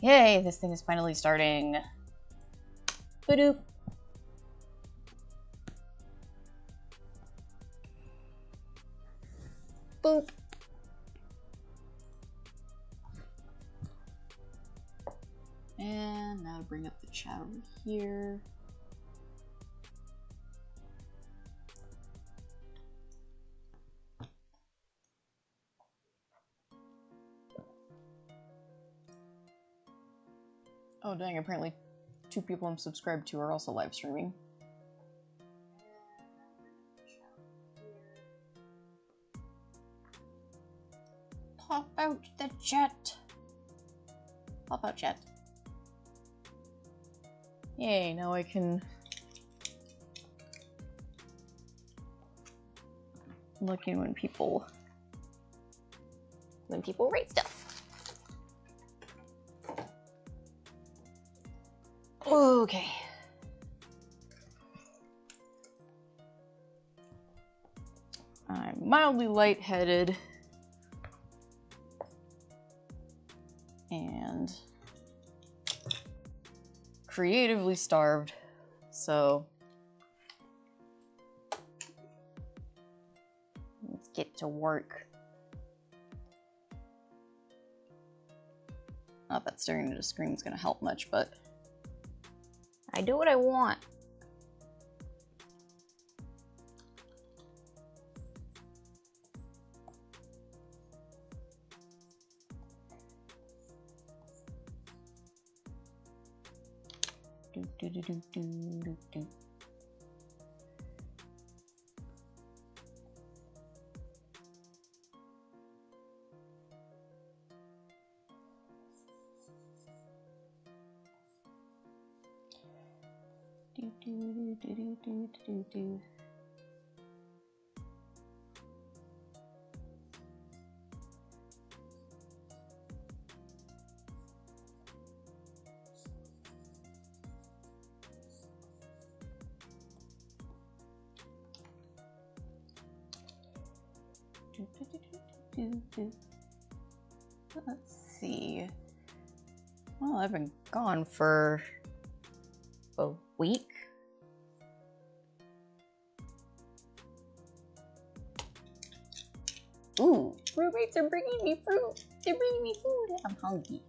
Yay, this thing is finally starting. Ba-doop. Boop. And now bring up the chat over here. Oh dang, apparently 2 people I'm subscribed to are also live streaming. Pop out the chat. Pop out chat. Yay, now I can look in when people rate stuff. Okay. I'm mildly lightheaded and creatively starved, so let's get to work. Not that staring at a screen is going to help much, but I do what I want. Do. Let's see. Well, I've been gone for a week. Ooh, roommates are bringing me fruit. They're bringing me food. I'm hungry.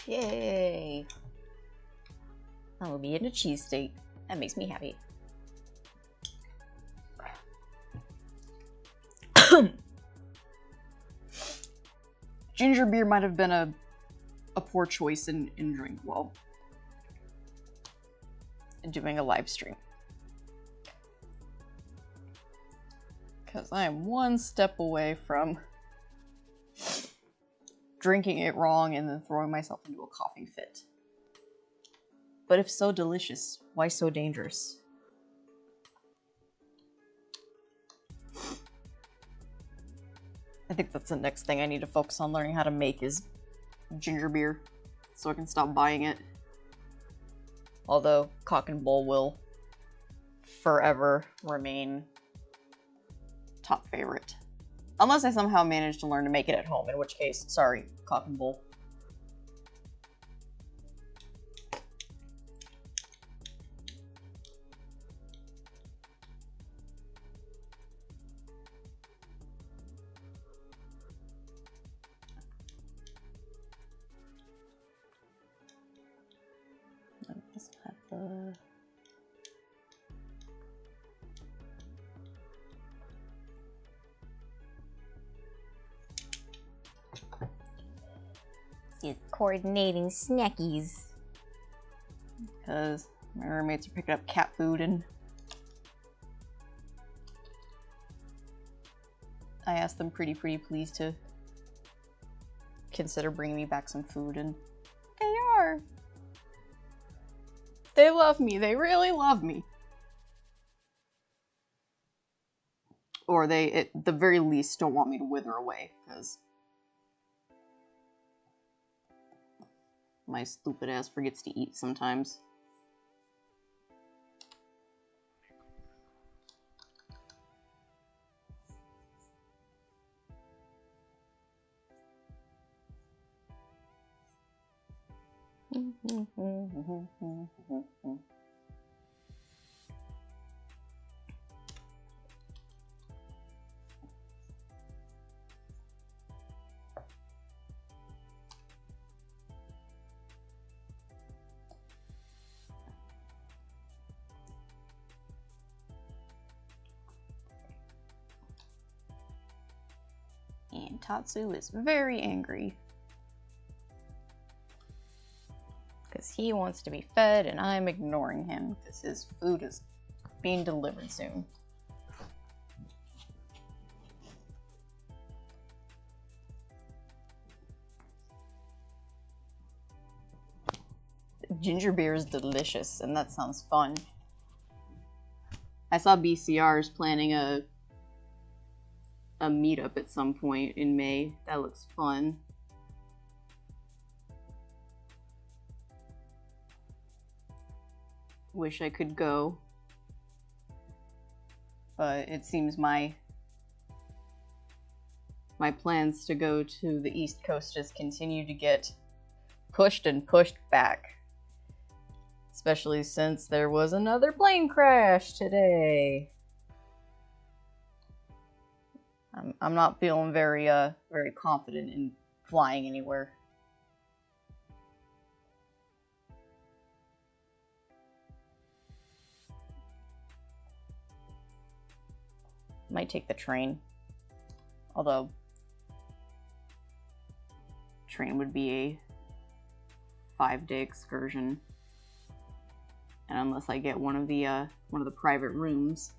Yay! I will be in a cheese state. That makes me happy. Ginger beer might have been a poor choice in drink while doing a live stream. Because I am one step away from drinking it wrong and then throwing myself into a coughing fit. But if so delicious, why so dangerous? I think that's the next thing I need to focus on learning how to make is ginger beer. so I can stop buying it. Although Cock and Bull will forever remain top favorite. Unless I somehow manage to learn to make it at home, in which case, sorry, Cock and Bull. Coordinating snackies. Because my roommates are picking up cat food and I asked them pretty please to consider bringing me back some food, and they are. They love me. They really love me. Or they, at the very least, don't want me to wither away, because my stupid ass forgets to eat sometimes. And Tatsu is very angry. Because he wants to be fed and I'm ignoring him because his food is being delivered soon. Ginger beer is delicious and that sounds fun. I saw BCR's planning a meetup at some point in May. That looks fun. Wish I could go. But it seems my plans to go to the East Coast just continue to get pushed and pushed back. Especially since there was another plane crash today. I'm not feeling very confident in flying anywhere. Might take the train. Although train would be a 5-day excursion. And unless I get one of the private rooms,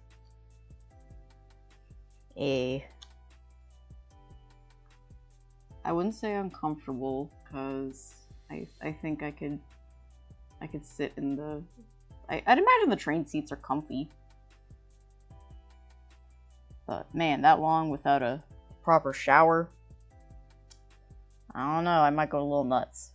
I wouldn't say uncomfortable, because I think I could sit in the... I'd imagine the train seats are comfy. But man, that long without a proper shower, I don't know, I might go a little nuts.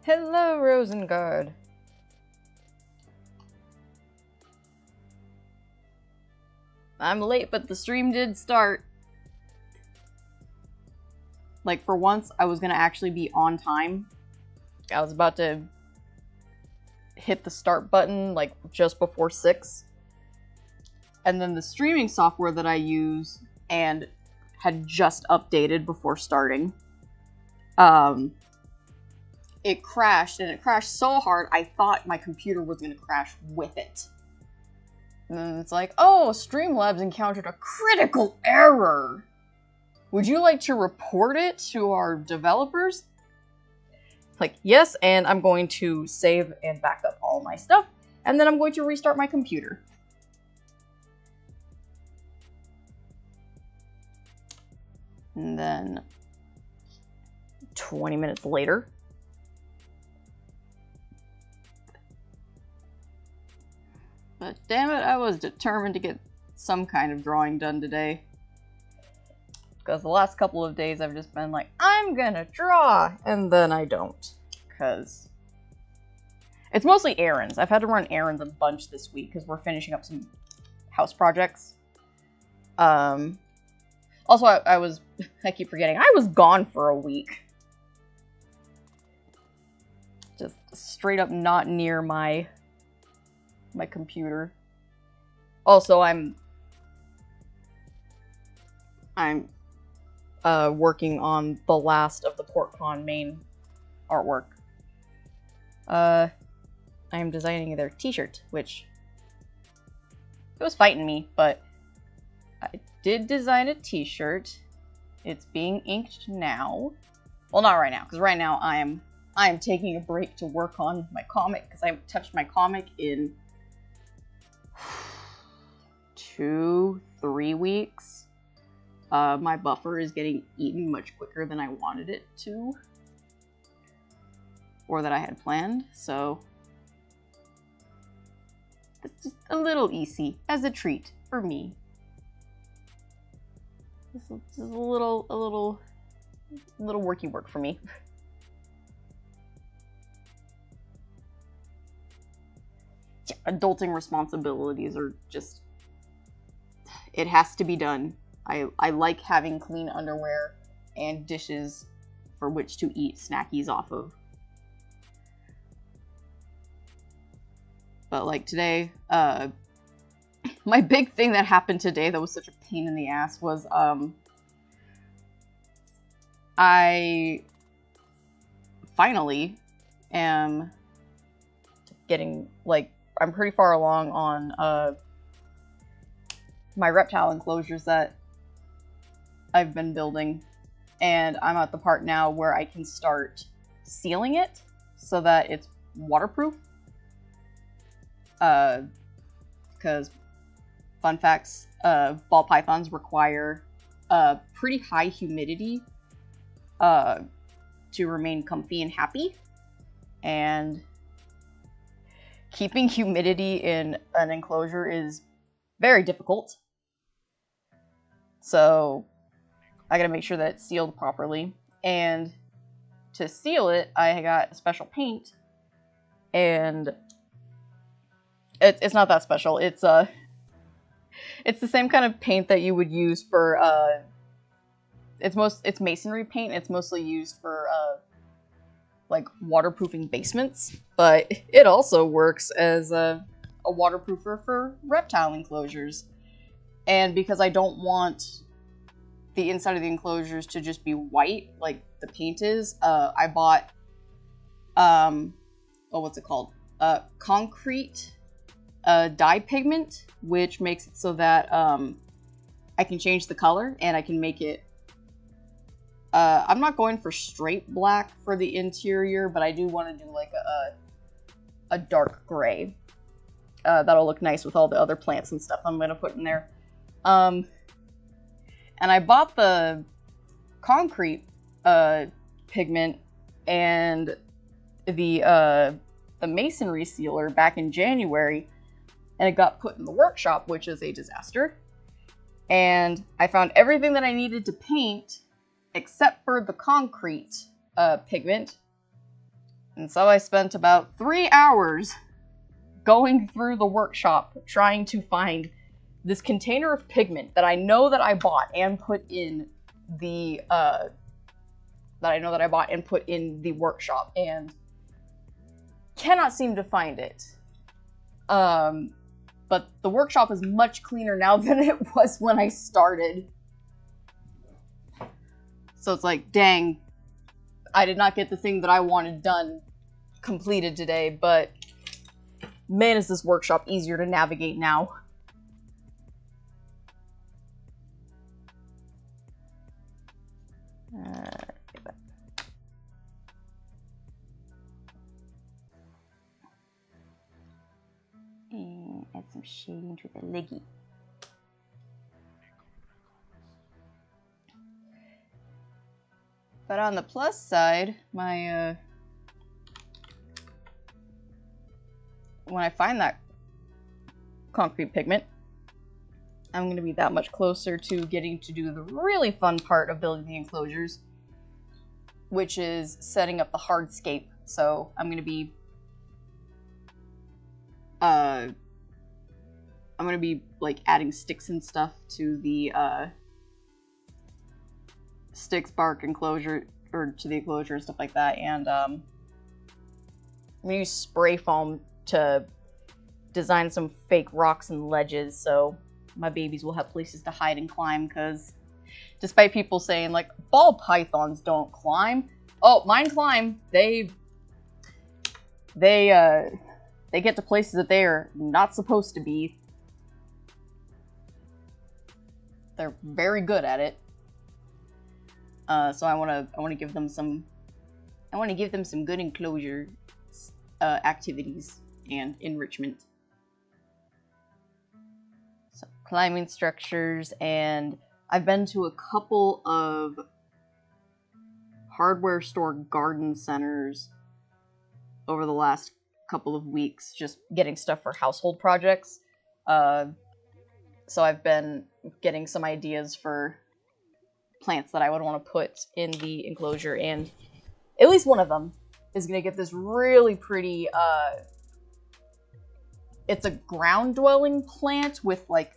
Hello, Rosengard. I'm late, but the stream did start. Like, for once, I was gonna actually be on time. I was about to hit the start button, like, just before 6. And then the streaming software that I use and had just updated before starting it crashed, and it crashed so hard I thought my computer was going to crash with it. And then it's like, oh, Streamlabs encountered a critical error. Would you like to report it to our developers? Like, yes, and I'm going to save and back up all my stuff, and then I'm going to restart my computer. And then 20 minutes later, but damn it, I was determined to get some kind of drawing done today. Because the last couple of days I've just been like, I'm gonna draw! And then I don't. Because it's mostly errands. I've had to run errands a bunch this week because we're finishing up some house projects. Also, I keep forgetting, I was gone for a week. Just straight up not near my computer. Also, I'm working on the last of the PortCon main artwork. I am designing their t-shirt, which it was fighting me, but I did design a t-shirt. It's being inked now. Well, not right now, because right now I am taking a break to work on my comic, because I haven't touched my comic in 2-3 weeks. My buffer is getting eaten much quicker than I wanted it to, or that I had planned, so it's just a little easy as a treat for me. This is a little worky work for me. Yeah, adulting responsibilities are just, it has to be done. I like having clean underwear and dishes for which to eat snackies off of. But like today, my big thing that happened today that was such a pain in the ass was, I finally am getting, like, I'm pretty far along on, my reptile enclosures that I've been building, and I'm at the part now where I can start sealing it so that it's waterproof. Because, fun facts, ball pythons require pretty high humidity to remain comfy and happy, and keeping humidity in an enclosure is very difficult. So I gotta make sure that it's sealed properly, and to seal it I got special paint, and it's not that special. It's the same kind of paint that you would use for it's masonry paint. It's mostly used for like waterproofing basements, but it also works as a waterproofer for reptile enclosures. And because I don't want the inside of the enclosures to just be white like the paint is, I bought what's it called? Concrete dye pigment, which makes it so that I can change the color and I can make it I'm not going for straight black for the interior, but I do want to do like a dark gray. That'll look nice with all the other plants and stuff I'm going to put in there. And I bought the concrete pigment and the masonry sealer back in January, and it got put in the workshop, which is a disaster. And I found everything that I needed to paint except for the concrete pigment. And so I spent about 3 hours going through the workshop trying to find this container of pigment that I know that I bought and put in the workshop, and cannot seem to find it. But the workshop is much cleaner now than it was when I started. So it's like, dang, I did not get the thing that I wanted done completed today, but man, is this workshop easier to navigate now. And add some shading to the leggy. But on the plus side, my when I find that concrete pigment, I'm going to be that much closer to getting to do the really fun part of building the enclosures, which is setting up the hardscape. So I'm going to be like adding sticks and stuff to the sticks, bark enclosure, or to the enclosure and stuff like that, and I'm gonna use spray foam to design some fake rocks and ledges so my babies will have places to hide and climb, because despite people saying like ball pythons don't climb, oh, mine climb. They get to places that they are not supposed to be. They're very good at it. So I want to give them some good enclosure activities and enrichment. So climbing structures, and I've been to a couple of hardware store garden centers over the last couple of weeks, just getting stuff for household projects. So I've been getting some ideas for plants that I would want to put in the enclosure, and at least one of them is going to get this really pretty, it's a ground-dwelling plant with, like,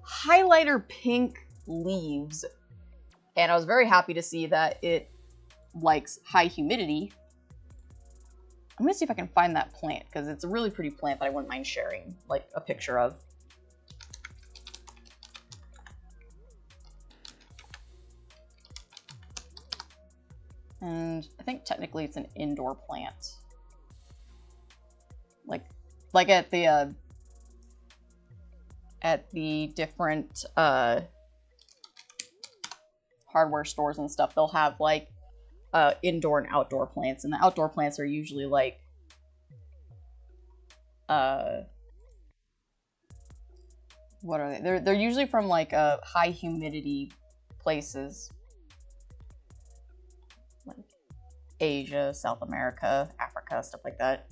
highlighter pink leaves, and I was very happy to see that it likes high humidity. I'm going to see if I can find that plant, because it's a really pretty plant that I wouldn't mind sharing, like, a picture of. And I think technically it's an indoor plant. Like at the different hardware stores and stuff, they'll have like indoor and outdoor plants, and the outdoor plants are usually like what are they? They're usually from like high humidity places. Like Asia, South America, Africa, stuff like that.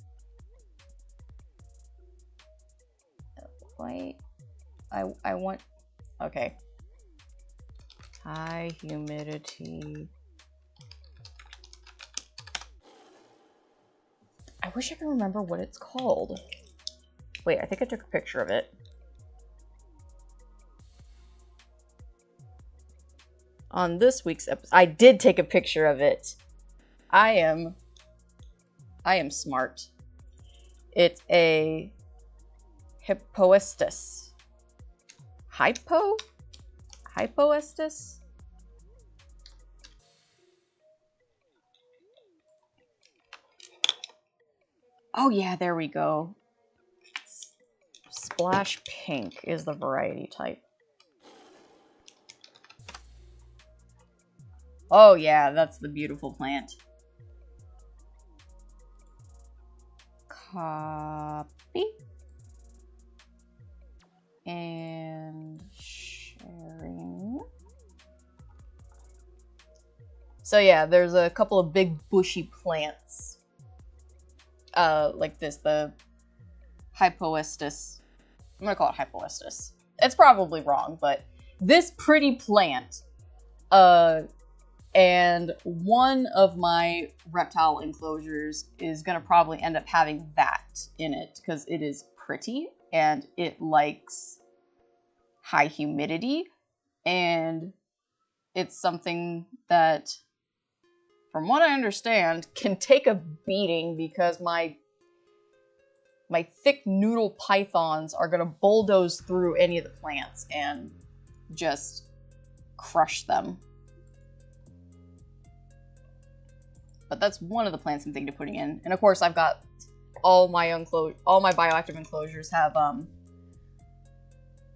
Wait, I want, okay. High humidity. I wish I could remember what it's called. Wait, I think I took a picture of it. On this week's episode, I did take a picture of it. I am smart. It's a Hippoestus. Hippoestus? Oh yeah, there we go. Splash pink is the variety type. Oh yeah, that's the beautiful plant. Copy. And sharing. So yeah, there's a couple of big bushy plants. Like this, the Hippoestus. I'm gonna call it Hippoestus. It's probably wrong, but this pretty plant, and one of my reptile enclosures is going to probably end up having that in it because it is pretty and it likes high humidity, and it's something that, from what I understand, can take a beating because my thick noodle pythons are going to bulldoze through any of the plants and just crush them. But that's one of the plants I'm thinking of putting in. And of course, I've got all my bioactive enclosures have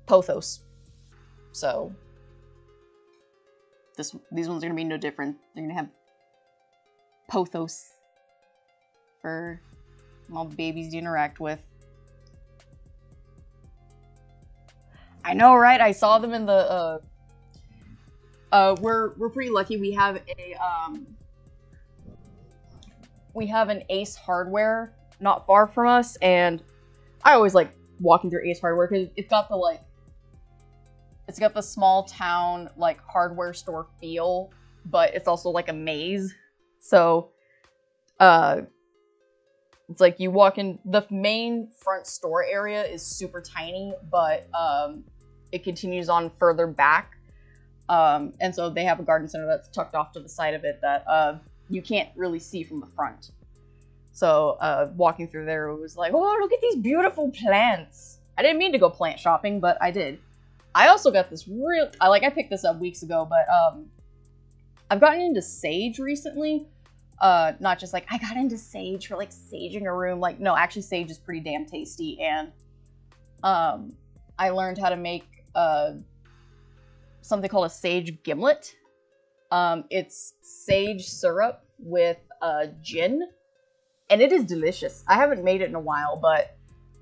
pothos. So these ones are gonna be no different. They're gonna have pothos for all babies to interact with. I know, right? I saw them in the we're pretty lucky. We have an Ace Hardware not far from us, and I always like walking through Ace Hardware because it's got the small town like hardware store feel, but it's also like a maze. So it's like you walk in, the main front store area is super tiny, but it continues on further back. And so they have a garden center that's tucked off to the side of it that you can't really see from the front. So walking through there, it was like, oh, look at these beautiful plants. I didn't mean to go plant shopping, but I did. I also got this I picked this up weeks ago, but I've gotten into sage recently. Not just like, I got into sage for like saging a room. Like, no, actually sage is pretty damn tasty. And I learned how to make something called a sage gimlet. It's sage syrup with gin, and it is delicious. I haven't made it in a while, but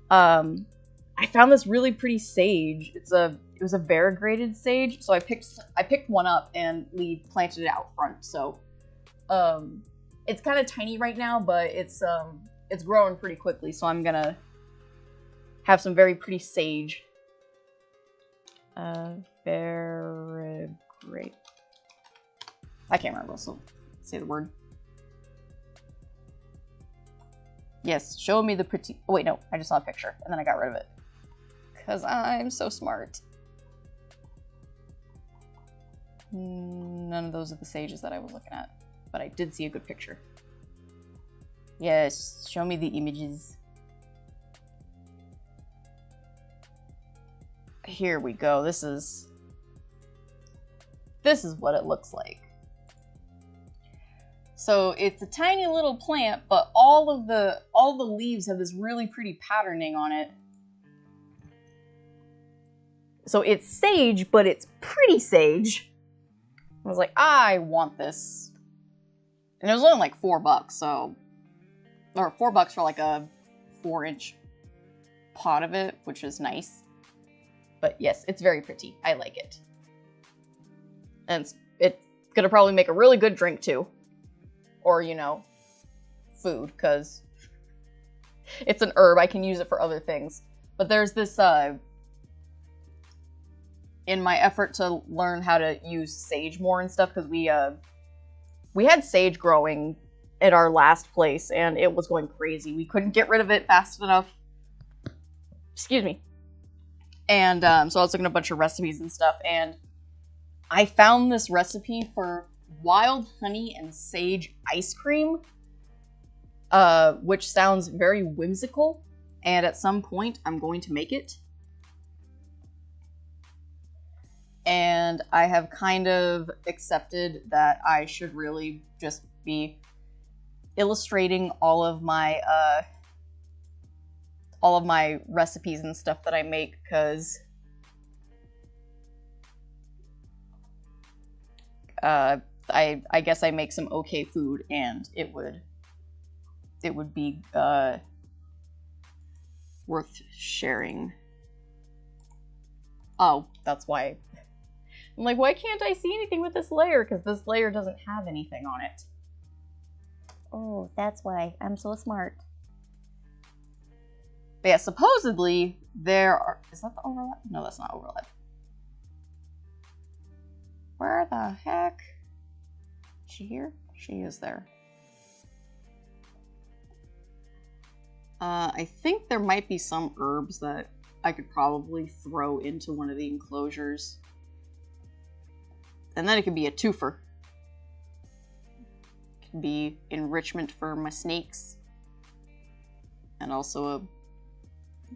I found this really pretty sage. It was a variegated sage, so I picked one up and we planted it out front. So it's kind of tiny right now, but it's growing pretty quickly. So I'm gonna have some very pretty sage. Very great. I can't remember, so say the word. Yes, show me the pretty. Oh, wait, no, I just saw a picture and then I got rid of it because I'm so smart. None of those are the sages that I was looking at, but I did see a good picture. Yes, show me the images. Here we go. This is what it looks like. So it's a tiny little plant, but all the leaves have this really pretty patterning on it. So it's sage, but it's pretty sage. I was like, I want this. And it was only like $4, so, or $4 for like a 4-inch pot of it, which is nice. But yes, it's very pretty. I like it. And it's gonna probably make a really good drink too. Or, you know, food, because it's an herb. I can use it for other things. But there's this, in my effort to learn how to use sage more and stuff, because we had sage growing at our last place, and it was going crazy. We couldn't get rid of it fast enough. Excuse me. And so I was looking at a bunch of recipes and stuff, and I found this recipe for wild honey and sage ice cream, which sounds very whimsical, and at some point I'm going to make it. And I have kind of accepted that I should really just be illustrating all of my recipes and stuff that I make, because I guess I make some okay food, and it would be worth sharing. Oh, that's why. I'm like, why can't I see anything with this layer? Because this layer doesn't have anything on it. Oh, that's why. I'm so smart. But yeah, supposedly there are... Is that the overlap? No, that's not overlap. Where the heck? Is she here? She is there. I think there might be some herbs that I could probably throw into one of the enclosures. And then it could be a twofer. It could be enrichment for my snakes. And also a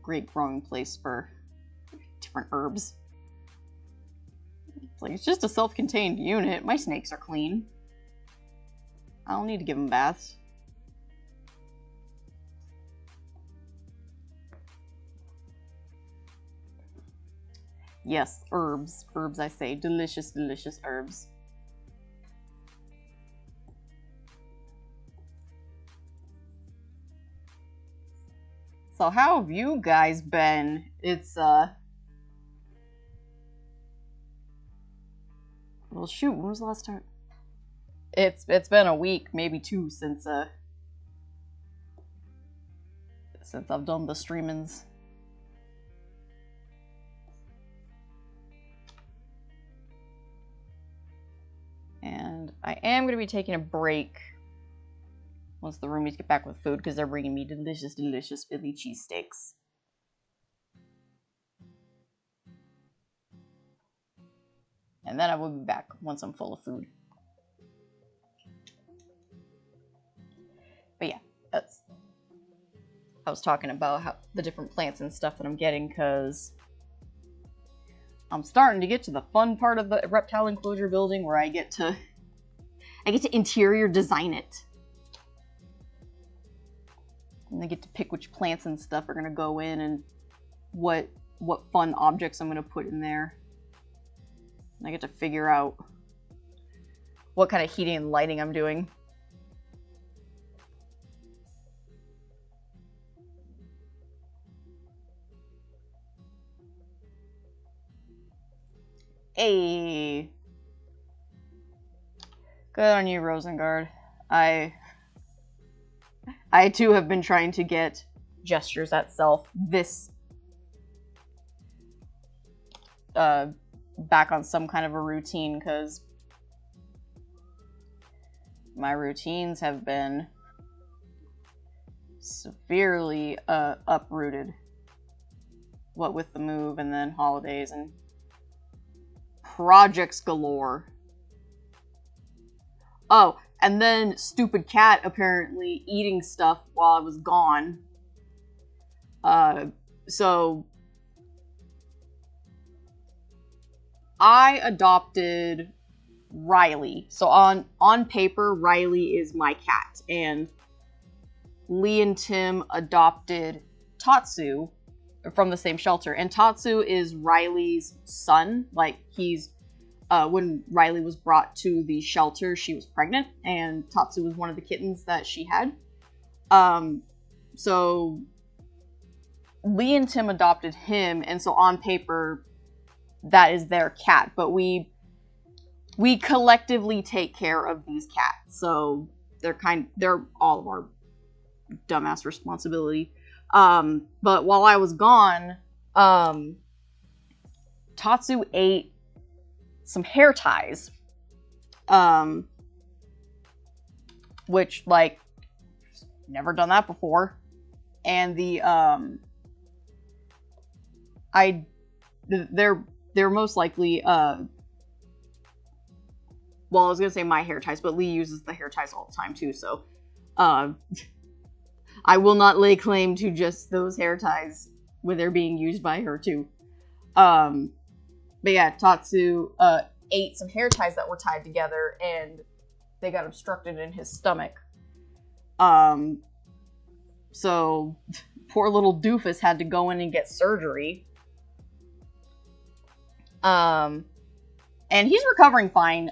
great growing place for different herbs. It's like, it's just a self-contained unit. My snakes are clean. I don't need to give them baths. Yes, herbs. Herbs, I say. Delicious, delicious herbs. So how have you guys been? It's, well, shoot, when was the last time? It's been a week, maybe two, since I've done the streamings. And I am going to be taking a break once the roomies get back with food, because they're bringing me delicious, delicious Philly cheesesteaks. And then I will be back once I'm full of food. But yeah, that's... I was talking about how the different plants and stuff that I'm getting, because I'm starting to get to the fun part of the reptile enclosure building where I get to interior design it. And I get to pick which plants and stuff are gonna go in and what fun objects I'm gonna put in there. And I get to figure out what kind of heating and lighting I'm doing. Hey, good on you, Rosengard. I too have been trying to get Gestures at Self back on some kind of a routine, because my routines have been severely uprooted. What with the move and then holidays and projects galore. Oh, and then stupid cat apparently eating stuff while I was gone. So I adopted Riley. So on paper, Riley is my cat, and Lee and Tim adopted Tatsu from the same shelter, and Tatsu is Riley's son. Like, he's when Riley was brought to the shelter, she was pregnant, and Tatsu was one of the kittens that she had. So Lee and Tim adopted him, and so on paper, that is their cat. But we collectively take care of these cats, so they're all of our dumbass responsibility. But while I was gone, Tatsu ate some hair ties, which, like, never done that before. And they're most likely, well, I was gonna say my hair ties, but Lee uses the hair ties all the time too, so, I will not lay claim to just those hair ties when they're being used by her too. But yeah, Tatsu ate some hair ties that were tied together, and they got obstructed in his stomach. So poor little doofus had to go in and get surgery. And he's recovering fine.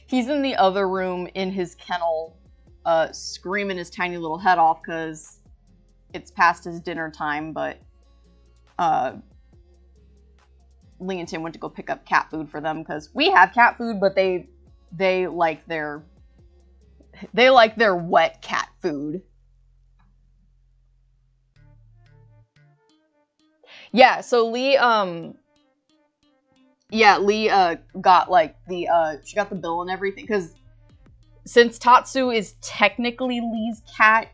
He's in the other room in his kennel, screaming his tiny little head off because it's past his dinner time, but Lee and Tim went to go pick up cat food for them, because we have cat food, but they like their wet cat food. Yeah, so Lee got like she got the bill and everything, because since Tatsu is technically Lee's cat,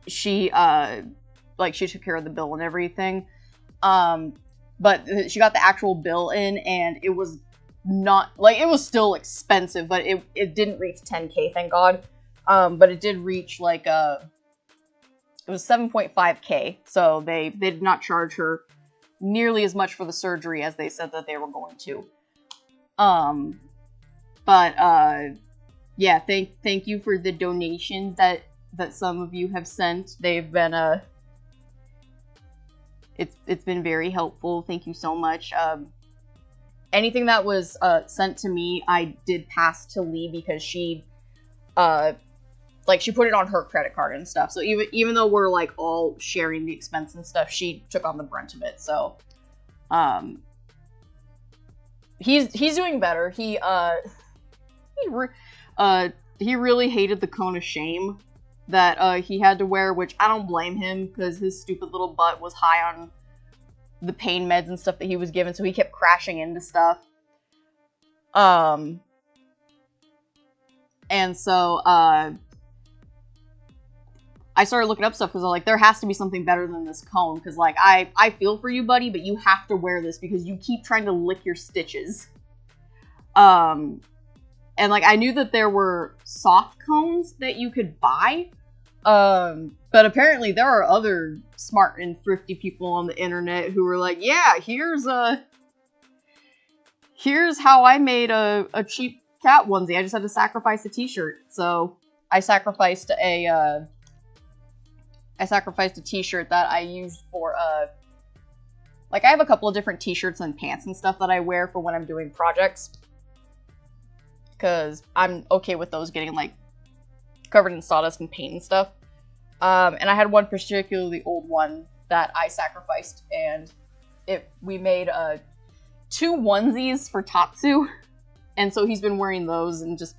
she took care of the bill and everything. But she got the actual bill in, and it was not, like, it was still expensive, but it didn't reach 10K, thank God. But it did reach, like, it was 7.5K, so they did not charge her nearly as much for the surgery as they said that they were going to. But yeah, thank you for the donation that some of you have sent. They've been it's been very helpful. Thank you so much. Anything that was sent to me, I did pass to Lee because she like she put it on her credit card and stuff. So even though we're like all sharing the expense and stuff, she took on the brunt of it. So he's doing better. He really hated the cone of shame that he had to wear, which I don't blame him because his stupid little butt was high on the pain meds and stuff that he was given, so he kept crashing into stuff. And so I started looking up stuff because I'm like, there has to be something better than this cone, because like I feel for you, buddy, but you have to wear this because you keep trying to lick your stitches. And like I knew that there were soft cones that you could buy, but apparently there are other smart and thrifty people on the internet who were like, yeah, here's how I made a cheap cat onesie. I just had to sacrifice a t-shirt. So I sacrificed a t-shirt that I used for like I have a couple of different t-shirts and pants and stuff that I wear for when I'm doing projects, because I'm okay with those getting like covered in sawdust and paint and stuff. And I had one particularly old one that I sacrificed, and we made 2 onesies for Tatsu, and so he's been wearing those, and just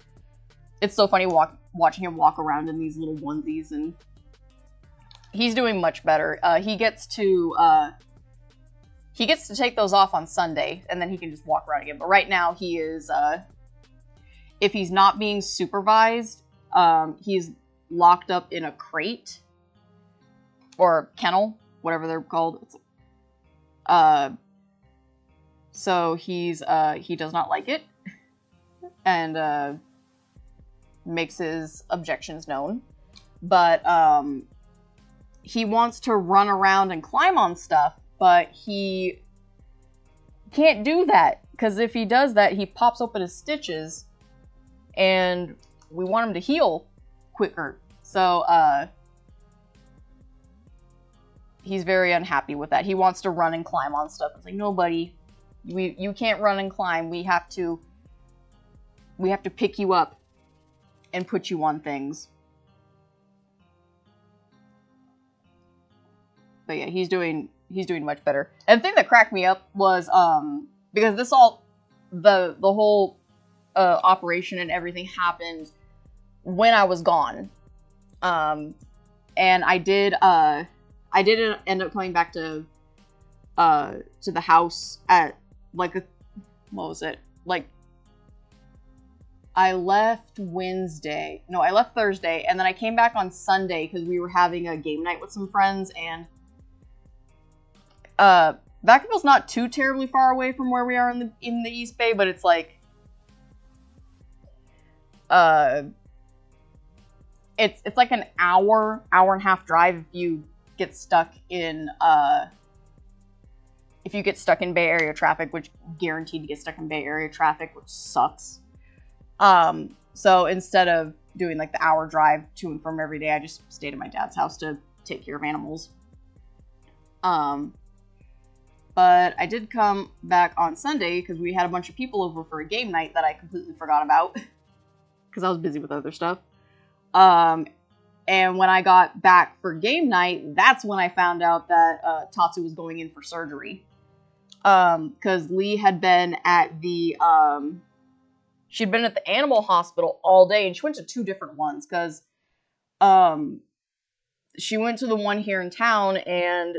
it's so funny watching him walk around in these little onesies, and he's doing much better. He gets to take those off on Sunday, and then he can just walk around again. But right now he is if he's not being supervised, he's locked up in a crate or kennel, whatever they're called. So he does not like it, and makes his objections known. But he wants to run around and climb on stuff, but he can't do that, because if he does that, he pops open his stitches, and we want him to heal quicker. So he's very unhappy with that. He wants to run and climb on stuff. It's like, no, buddy, you can't run and climb. We have to pick you up and put you on things. But yeah, he's doing much better. And the thing that cracked me up was because the whole operation and everything happened when I was gone, and I did end up coming back to the house at like what was it, like I left Thursday, and then I came back on Sunday because we were having a game night with some friends, and Vacaville's not too terribly far away from where we are in the East Bay, but it's like it's like an hour and a half drive if you get stuck in Bay Area traffic, which guaranteed to get stuck in Bay Area traffic, which sucks. So instead of doing like the hour drive to and from every day, I just stayed at my dad's house to take care of animals. But I did come back on Sunday because we had a bunch of people over for a game night that I completely forgot about because I was busy with other stuff. And when I got back for game night, that's when I found out that Tatsu was going in for surgery. Because Lee had been at she'd been at the animal hospital all day, and she went to 2 different ones because she went to the one here in town, and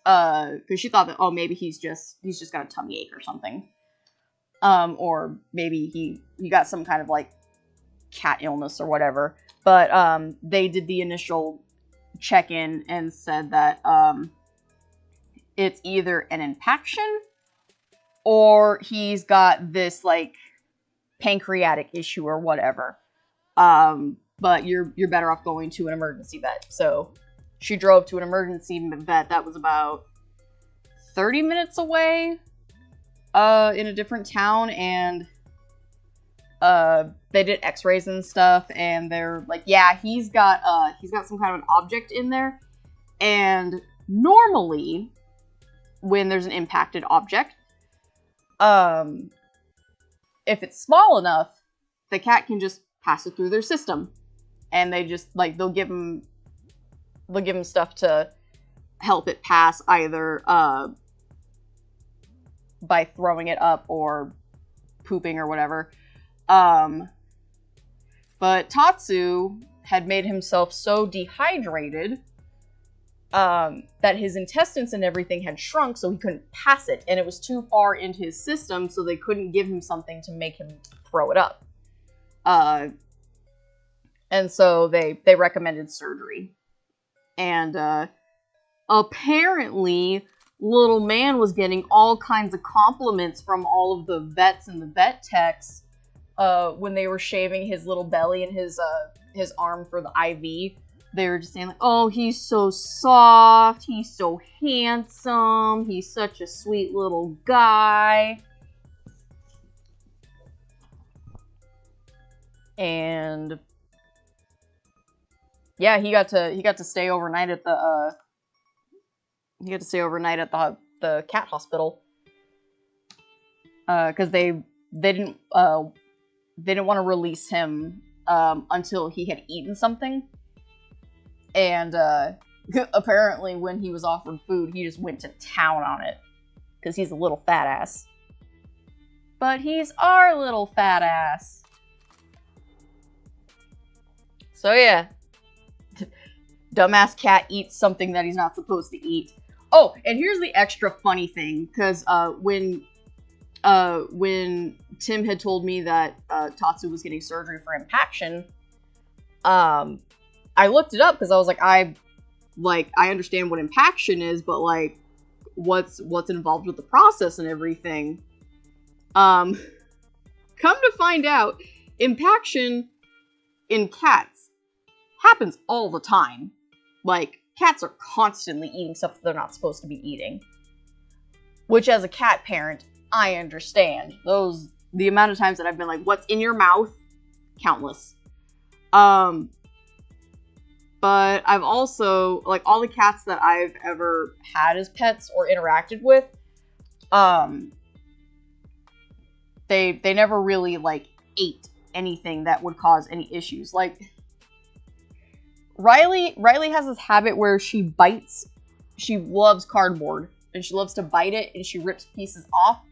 because she thought that, oh, maybe he's just got a tummy ache or something, or maybe he got some kind of like cat illness or whatever. But they did the initial check-in and said that it's either an infection or he's got this like pancreatic issue or whatever. But you're better off going to an emergency vet. So she drove to an emergency vet that was about 30 minutes away in a different town, and they did x-rays and stuff, and they're like, yeah, he's got some kind of an object in there. And normally, when there's an impacted object, if it's small enough, the cat can just pass it through their system. And they just, like, they'll give him stuff to help it pass, either by throwing it up or pooping or whatever. But Tatsu had made himself so dehydrated that his intestines and everything had shrunk, so he couldn't pass it, and it was too far into his system, so they couldn't give him something to make him throw it up. And so they recommended surgery. And apparently, little man was getting all kinds of compliments from all of the vets and the vet techs when they were shaving his little belly and his arm for the IV. They were just saying, like, oh, he's so soft, he's so handsome, he's such a sweet little guy. And yeah, he got to stay overnight at the the cat hospital. Because they didn't want to release him until he had eaten something. And apparently when he was offered food, he just went to town on it. Because he's a little fat ass. But he's our little fat ass. So yeah. Dumbass cat eats something that he's not supposed to eat. Oh, and here's the extra funny thing. Because when Tim had told me that Tatsu was getting surgery for impaction, I looked it up because I was like, I understand what impaction is, but like, what's involved with the process and everything. Come to find out, impaction in cats happens all the time. Like, cats are constantly eating stuff that they're not supposed to be eating. Which, as a cat parent, I understand. The amount of times that I've been like, what's in your mouth? Countless. But I've also, like, all the cats that I've ever had as pets or interacted with, they never really, like, ate anything that would cause any issues. Like, Riley has this habit where she loves cardboard, and she loves to bite it, and she rips pieces off,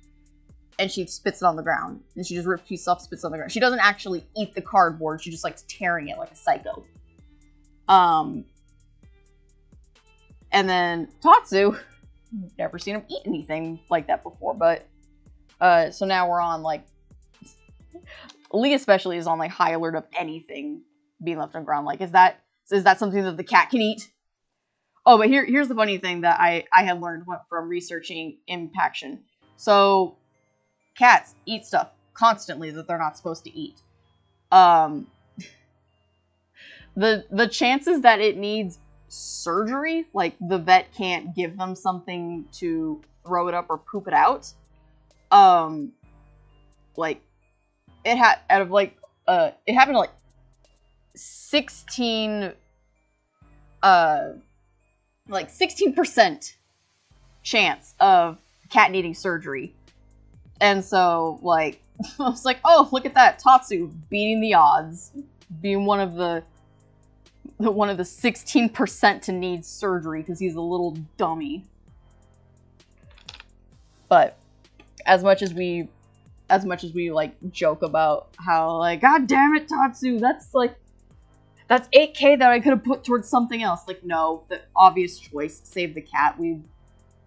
and she spits it on the ground. And she just rips pieces off, spits it on the ground. She doesn't actually eat the cardboard, she just likes tearing it like a psycho. And then Tatsu, never seen him eat anything like that before, but, so now we're on, like, Lee especially is on, like, high alert of anything being left on the ground. Like, is that something that the cat can eat? Oh, but here's the funny thing that I had learned from researching impaction. So, cats eat stuff constantly that they're not supposed to eat. The chances that it needs surgery, like the vet can't give them something to throw it up or poop it out, like it happened to like 16% chance of cat needing surgery. And so, like, I was like, oh, look at that, Tatsu beating the odds, being one of the 16% to need surgery because he's a little dummy. But as much as we like joke about how, like, god damn it, Tatsu, that's 8K that I could have put towards something else. Like, no, the obvious choice, save the cat. We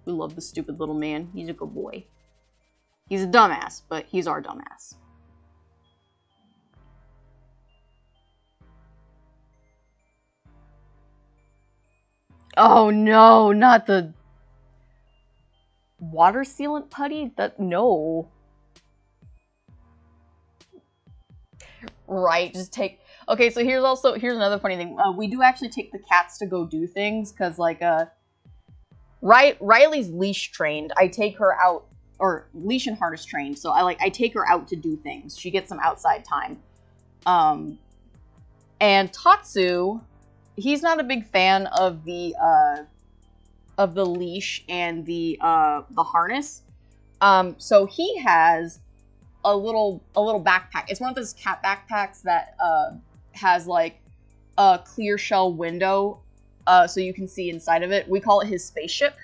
love the stupid little man. He's a good boy. He's a dumbass, but he's our dumbass. Oh no, not the water sealant putty? No. Right, just take... Okay, so here's another funny thing. We do actually take the cats to go do things, because, like, Riley's leash trained. I take her out or leash and harness trained. So I take her out to do things. She gets some outside time. And Tatsu, he's not a big fan of the leash and the harness. So he has a little backpack. It's one of those cat backpacks that has like a clear shell window, so you can see inside of it. We call it his spaceship.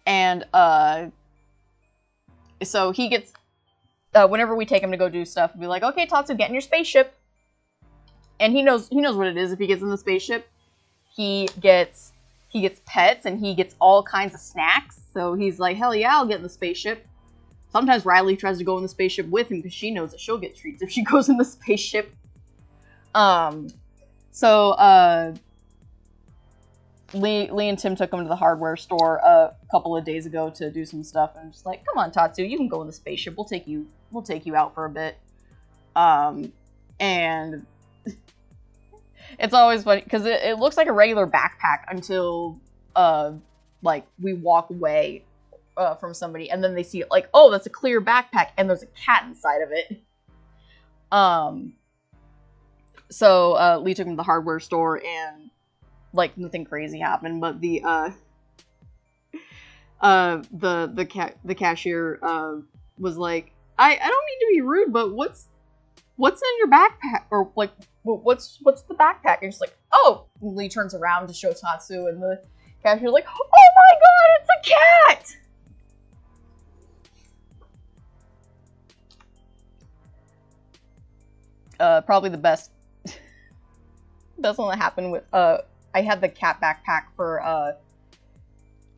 And so he gets, whenever we take him to go do stuff, we'll be like, okay, Tatsu, get in your spaceship. And he knows what it is. If he gets in the spaceship, he gets pets and he gets all kinds of snacks. So he's like, hell yeah, I'll get in the spaceship. Sometimes Riley tries to go in the spaceship with him because she knows that she'll get treats if she goes in the spaceship. Lee and Tim took him to the hardware store a couple of days ago to do some stuff, and I'm just like, come on, Tatsu, you can go in the spaceship. We'll take you out for a bit. And it's always funny because it looks like a regular backpack until like we walk away from somebody, and then they see it like, oh, that's a clear backpack, and there's a cat inside of it. So Lee took him to the hardware store, and like nothing crazy happened, but the cashier was like, I don't mean to be rude, but what's in your backpack, or like what's the backpack? And she's like, oh, and Lee turns around to show Tatsu, and the cashier's like, oh my god, it's a cat. Probably the best one that happened with I had the cat backpack for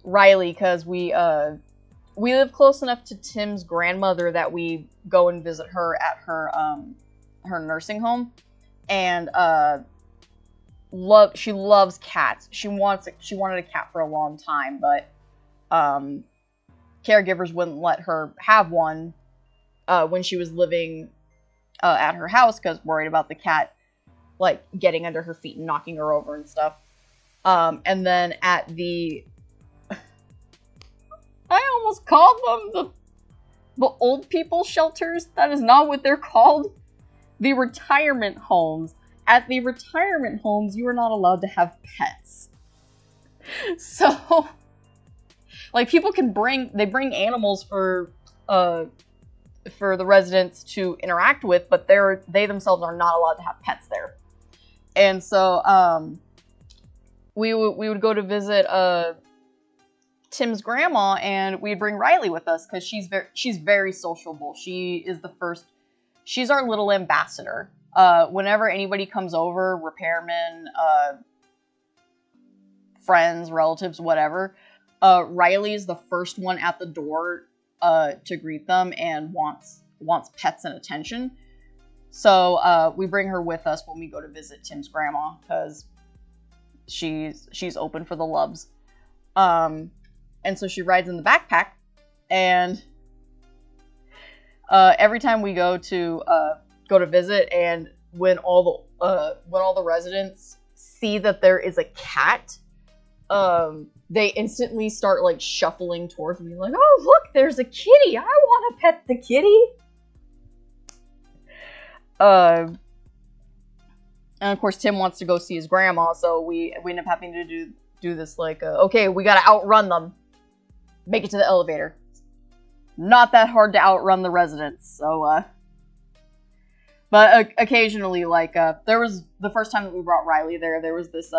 Riley because we live close enough to Tim's grandmother that we go and visit her at her nursing home, and she loves cats. She wanted a cat for a long time, but caregivers wouldn't let her have one when she was living at her house because worried about the cat like getting under her feet and knocking her over and stuff. And then at the I almost called them the old people shelters. That is not what they're called. The retirement homes. At the retirement homes, you are not allowed to have pets. So like people can bring animals for the residents to interact with, but they themselves are not allowed to have pets there. And so we would go to visit Tim's grandma, and we'd bring Riley with us because she's very sociable. She's our little ambassador. Whenever anybody comes over, repairmen, friends, relatives, whatever, Riley is the first one at the door to greet them and wants pets and attention. So we bring her with us when we go to visit Tim's grandma because she's open for the loves. And so she rides in the backpack, and every time we go to visit, and when all the residents see that there is a cat, they instantly start like shuffling towards me, like, oh look, there's a kitty, I want to pet the kitty. And of course Tim wants to go see his grandma, so we end up having to do this like, okay, we gotta outrun them, make it to the elevator. Not that hard to outrun the residents, so but occasionally, like, there was the first time that we brought Riley there was this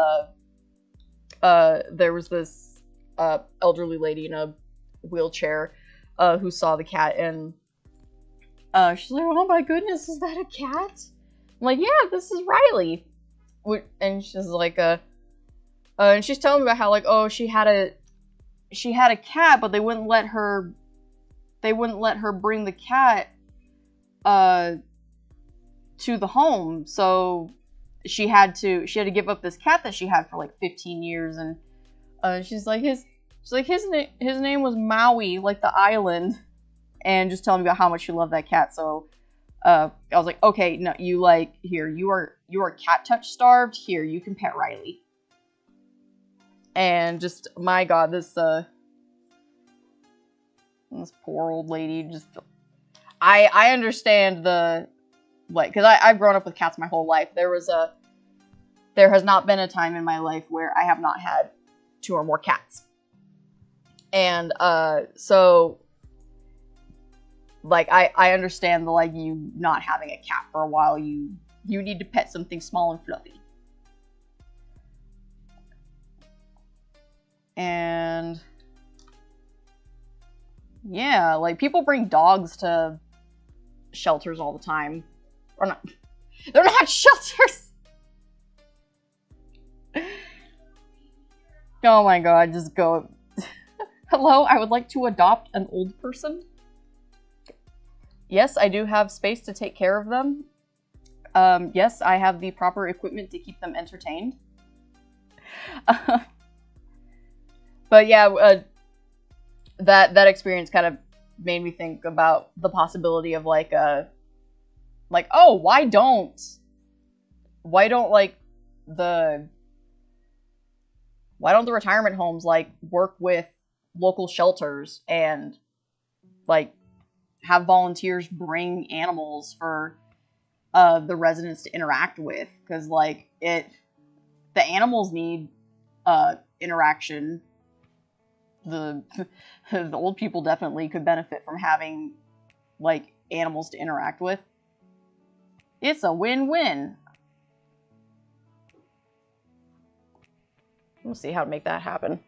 elderly lady in a wheelchair who saw the cat, and she's like, oh my goodness, is that a cat? I'm like, yeah, this is Riley. And she's like, and she's telling me about how, like, oh, she had a cat, but they wouldn't let her bring the cat to the home, so she had to give up this cat that she had for like 15 years, and she's like, his name was Maui, like the island, and just telling me about how much she loved that cat. So I was like, okay, no, you are cat touch starved, here, you can pet Riley. And just, my god, This poor old lady just... I understand the... Like, because I've grown up with cats my whole life. There has not been a time in my life where I have not had 2 or more cats. And, so... Like, I understand the, like, you not having a cat for a while. You need to pet something small and fluffy. And... Yeah, like, people bring dogs to shelters all the time. Or not. They're not shelters! Oh my god, just go. Hello, I would like to adopt an old person. Yes, I do have space to take care of them. Yes, I have the proper equipment to keep them entertained. But yeah, that experience kind of made me think about the possibility of like oh, why don't the retirement homes like work with local shelters and like have volunteers bring animals for the residents to interact with, because like the animals need interaction. The old people definitely could benefit from having like animals to interact with. It's a win-win. We'll see how to make that happen.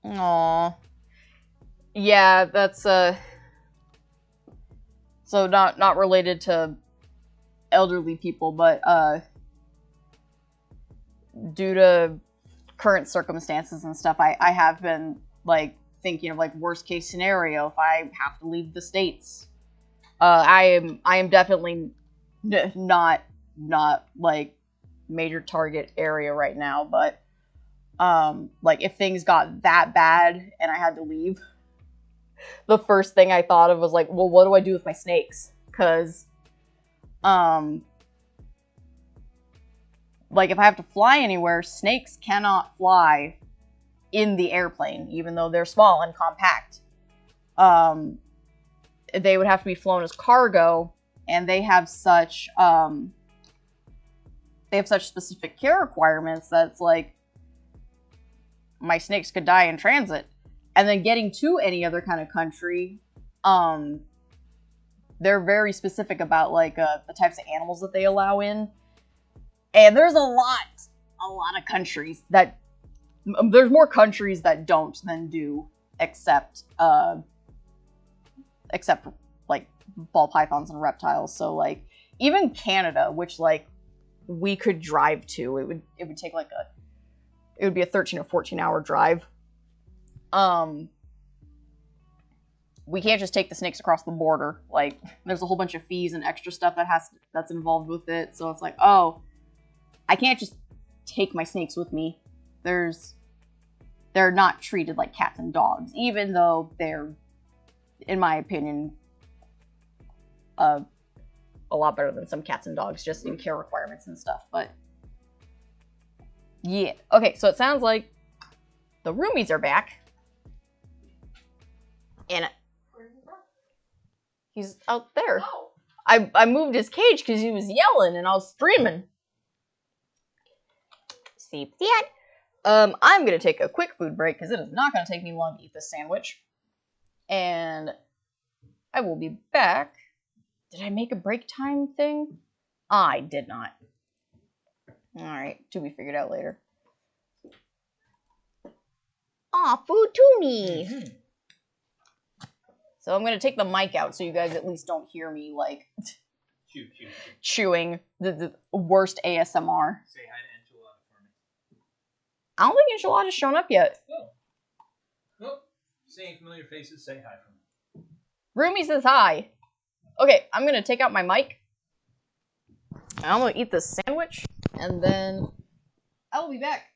Aww. Yeah, that's so not related to elderly people, but due to current circumstances and stuff, I have been like thinking of like worst case scenario if I have to leave the States. I am definitely not like major target area right now, but like if things got that bad and I had to leave, the first thing I thought of was like, well, what do I do with my snakes? Because like if I have to fly anywhere, snakes cannot fly in the airplane, even though they're small and compact. They would have to be flown as cargo, and they have such specific care requirements that it's like my snakes could die in transit. And then getting to any other kind of country, they're very specific about like the types of animals that they allow in. And there's a lot of countries that there's more countries that don't than do, except like ball pythons and reptiles. So like even Canada, which like we could drive to, it would take like it would be a 13 or 14 hour drive. We can't just take the snakes across the border. Like there's a whole bunch of fees and extra stuff that's involved with it. So it's like, oh, I can't just take my snakes with me. They're not treated like cats and dogs, even though they're, in my opinion, a lot better than some cats and dogs, just in care requirements and stuff. But yeah, okay. So it sounds like the roomies are back, and he's out there. Oh. I moved his cage because he was yelling and I was streaming. See that? I'm gonna take a quick food break because it is not gonna take me long to eat this sandwich, and I will be back. Did I make a break time thing? I did not. Alright, to be figured out later. Aw, food to me! Mm-hmm. So I'm gonna take the mic out so you guys at least don't hear me, like, chewing the worst ASMR. Say hi to Enchilada for me. I don't think Enchilada's shown up yet. Oh. Nope. Seeing familiar faces, say hi for me. Rumi says hi. Okay, I'm gonna take out my mic. And I'm gonna eat this sandwich, and then I will be back.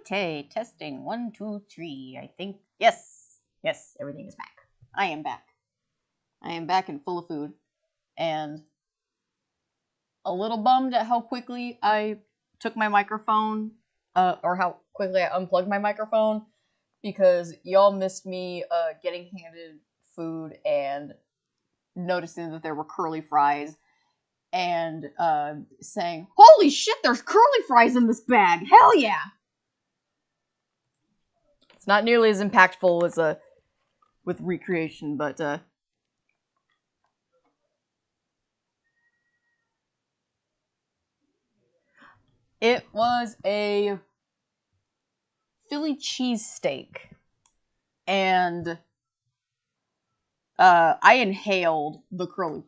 Okay, testing 1, 2, 3. I think yes, everything is back. I am back. I am back and full of food, and a little bummed at how quickly I took my microphone, or how quickly I unplugged my microphone, because y'all missed me getting handed food and noticing that there were curly fries, and saying, "Holy shit, there's curly fries in this bag! Hell yeah!" It's not nearly as impactful as with recreation, but it was a Philly cheesesteak, and I inhaled the curly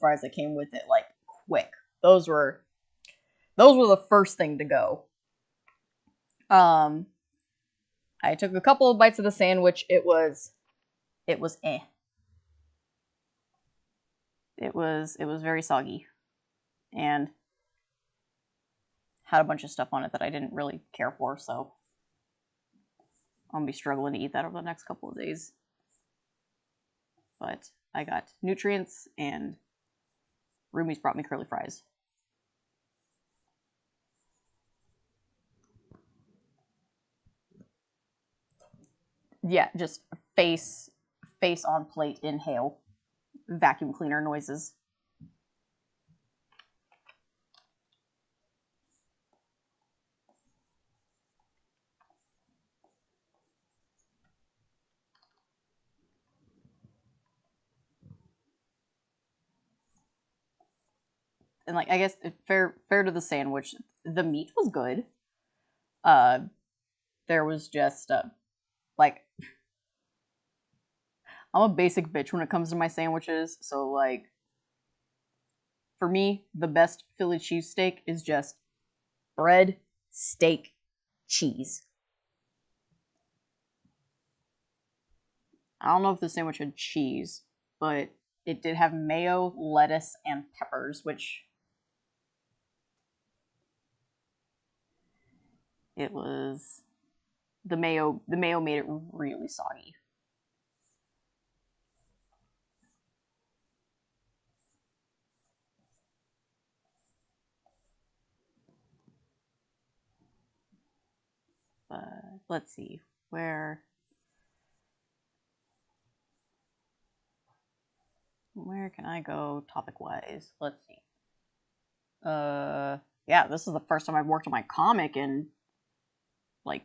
fries that came with it like quick. Those were the first thing to go. I took a couple of bites of the sandwich. It was eh. It was very soggy, and had a bunch of stuff on it that I didn't really care for, so I'm gonna be struggling to eat that over the next couple of days. But I got nutrients, and Roomies brought me curly fries. Yeah, just face on plate, inhale, vacuum cleaner noises. And like, I guess fair to the sandwich, the meat was good. There was just like, I'm a basic bitch when it comes to my sandwiches, so like, for me, the best Philly cheesesteak is just bread, steak, cheese. I don't know if the sandwich had cheese, but it did have mayo, lettuce, and peppers, which it was the mayo made it really soggy. But let's see, where can I go topic wise? Let's see. Yeah, this is the first time I've worked on my comic in like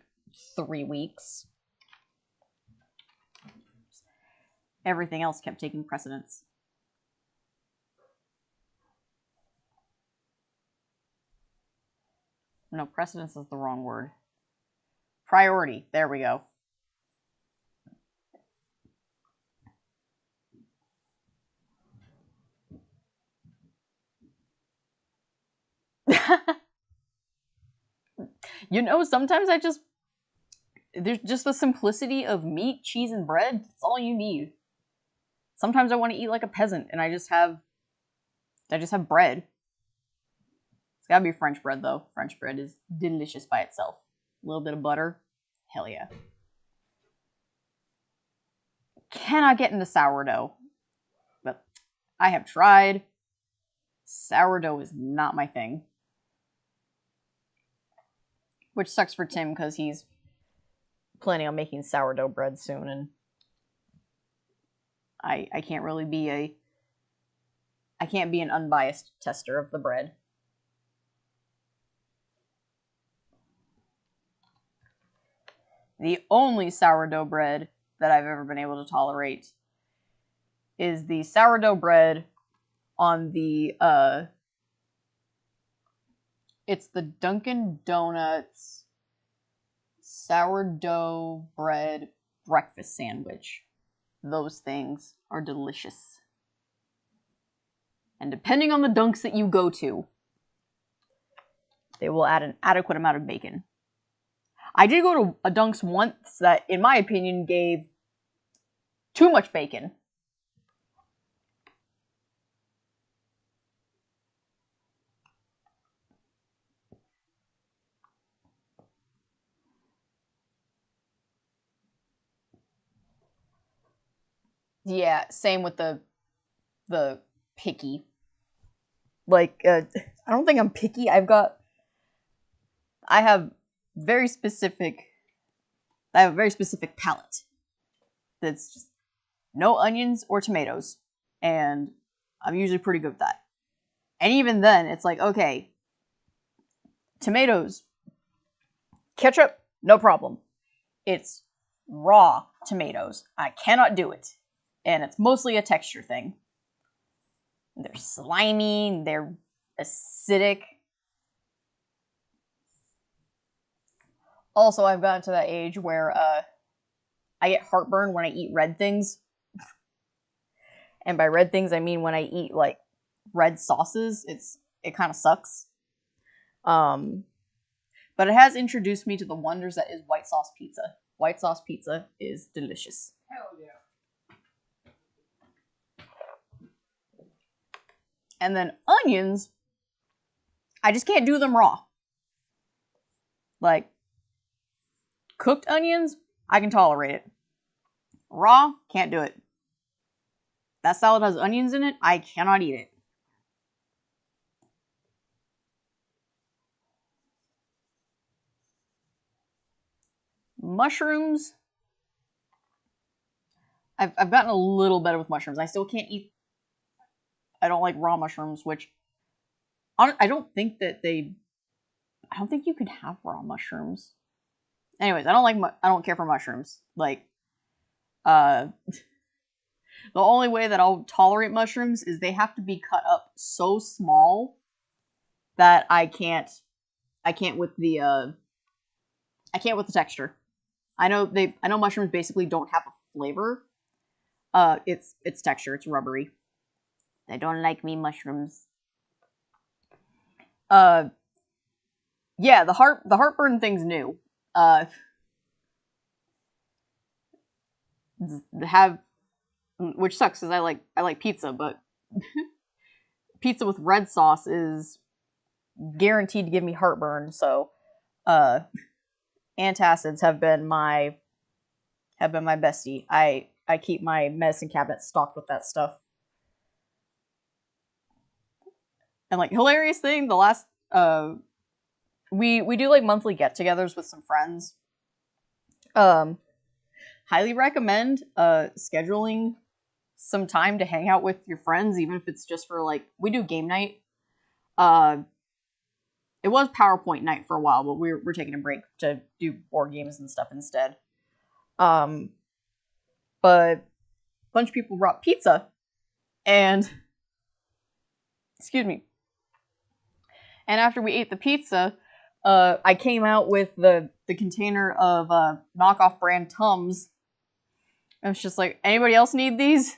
3 weeks. Everything else kept taking precedence. No, precedence is the wrong word. Priority. There we go. You know, sometimes there's just the simplicity of meat, cheese, and bread. That's all you need. Sometimes I want to eat like a peasant, and I just have bread. It's gotta be French bread, though. French bread is delicious by itself. A little bit of butter. Hell yeah. Cannot get into sourdough. But I have tried. Sourdough is not my thing. Which sucks for Tim, because he's planning on making sourdough bread soon, and I can't really be I can't be an unbiased tester of the bread. The only sourdough bread that I've ever been able to tolerate is the sourdough bread on the it's the Dunkin' Donuts sourdough bread breakfast sandwich. Those things are delicious. And depending on the Dunks that you go to, they will add an adequate amount of bacon. I did go to a Dunks once that, in my opinion, gave too much bacon. Yeah, same with the picky. Like, I don't think I'm picky. I have very specific. I have a very specific palate. That's just no onions or tomatoes, and I'm usually pretty good with that. And even then, it's like, okay, tomatoes, ketchup, no problem. It's raw tomatoes. I cannot do it. And it's mostly a texture thing. They're slimy, they're acidic. Also, I've gotten to that age where I get heartburn when I eat red things. And by red things, I mean when I eat like red sauces. It kind of sucks. But it has introduced me to the wonders that is white sauce pizza. White sauce pizza is delicious. Hell yeah. And then onions, I just can't do them raw. Like, cooked onions, I can tolerate it. Raw, can't do it. That salad has onions in it, I cannot eat it. Mushrooms, I've gotten a little better with mushrooms. I still can't eat. I don't like raw mushrooms, which I don't think that they. I don't think you can have raw mushrooms. Anyways, I don't care for mushrooms. Like, the only way that I'll tolerate mushrooms is they have to be cut up so small that I can't with the texture. I know mushrooms basically don't have a flavor. It's texture, it's rubbery. I don't like me mushrooms. Yeah, the heartburn thing's new. Which sucks because I like pizza, but pizza with red sauce is guaranteed to give me heartburn. So, antacids have been my bestie. I keep my medicine cabinet stocked with that stuff. And like, hilarious thing, the last we do like monthly get-togethers with some friends. Highly recommend scheduling some time to hang out with your friends, even if it's just for like, we do game night. It was PowerPoint night for a while, but we're taking a break to do board games and stuff instead. But a bunch of people brought pizza, and excuse me. And after we ate the pizza, I came out with the container of knockoff brand Tums. I was just like, anybody else need these?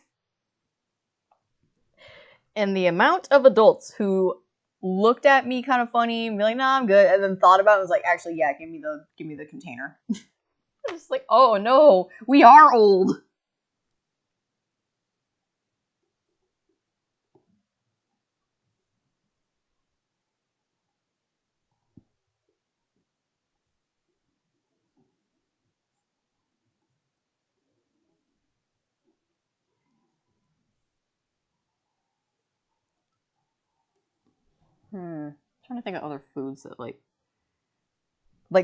And the amount of adults who looked at me kind of funny and be like, nah, I'm good, and then thought about it and was like, actually, yeah, give me the container. I was like, oh no, we are old. I'm trying to think of other foods that like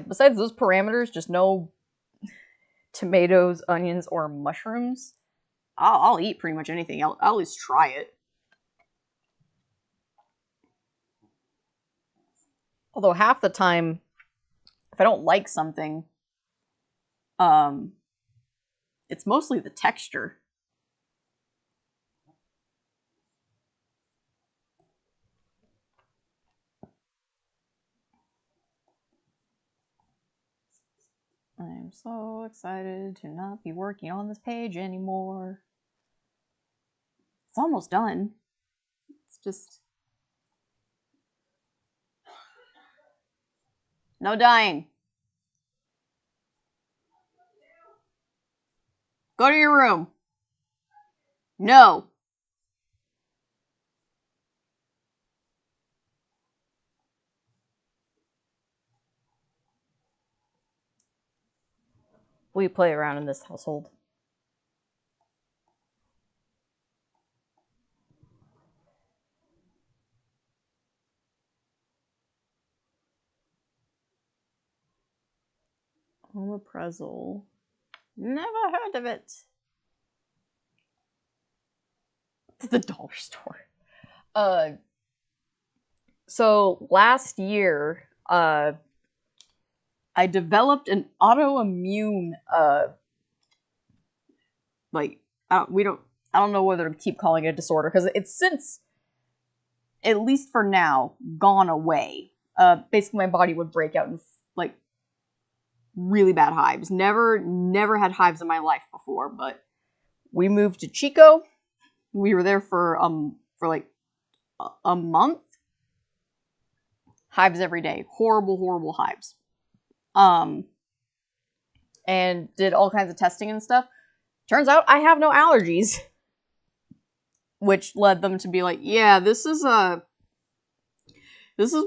besides those parameters, just no tomatoes, onions, or mushrooms. I'll eat pretty much anything. I'll at least try it. Although half the time, if I don't like something, it's mostly the texture. I'm so excited to not be working on this page anymore. It's almost done. It's just... no dying. Go to your room. No. We play around in this household. Pretzel. Never heard of it. It's the dollar store. So last year, I developed an autoimmune, like, I don't know whether to keep calling it a disorder, because it's since, at least for now, gone away. Basically my body would break out in, like, really bad hives. Never had hives in my life before, but we moved to Chico. We were there for like a month. Hives every day. Horrible hives. And did all kinds of testing and stuff. Turns out I have no allergies. Which led them to be like, yeah, this is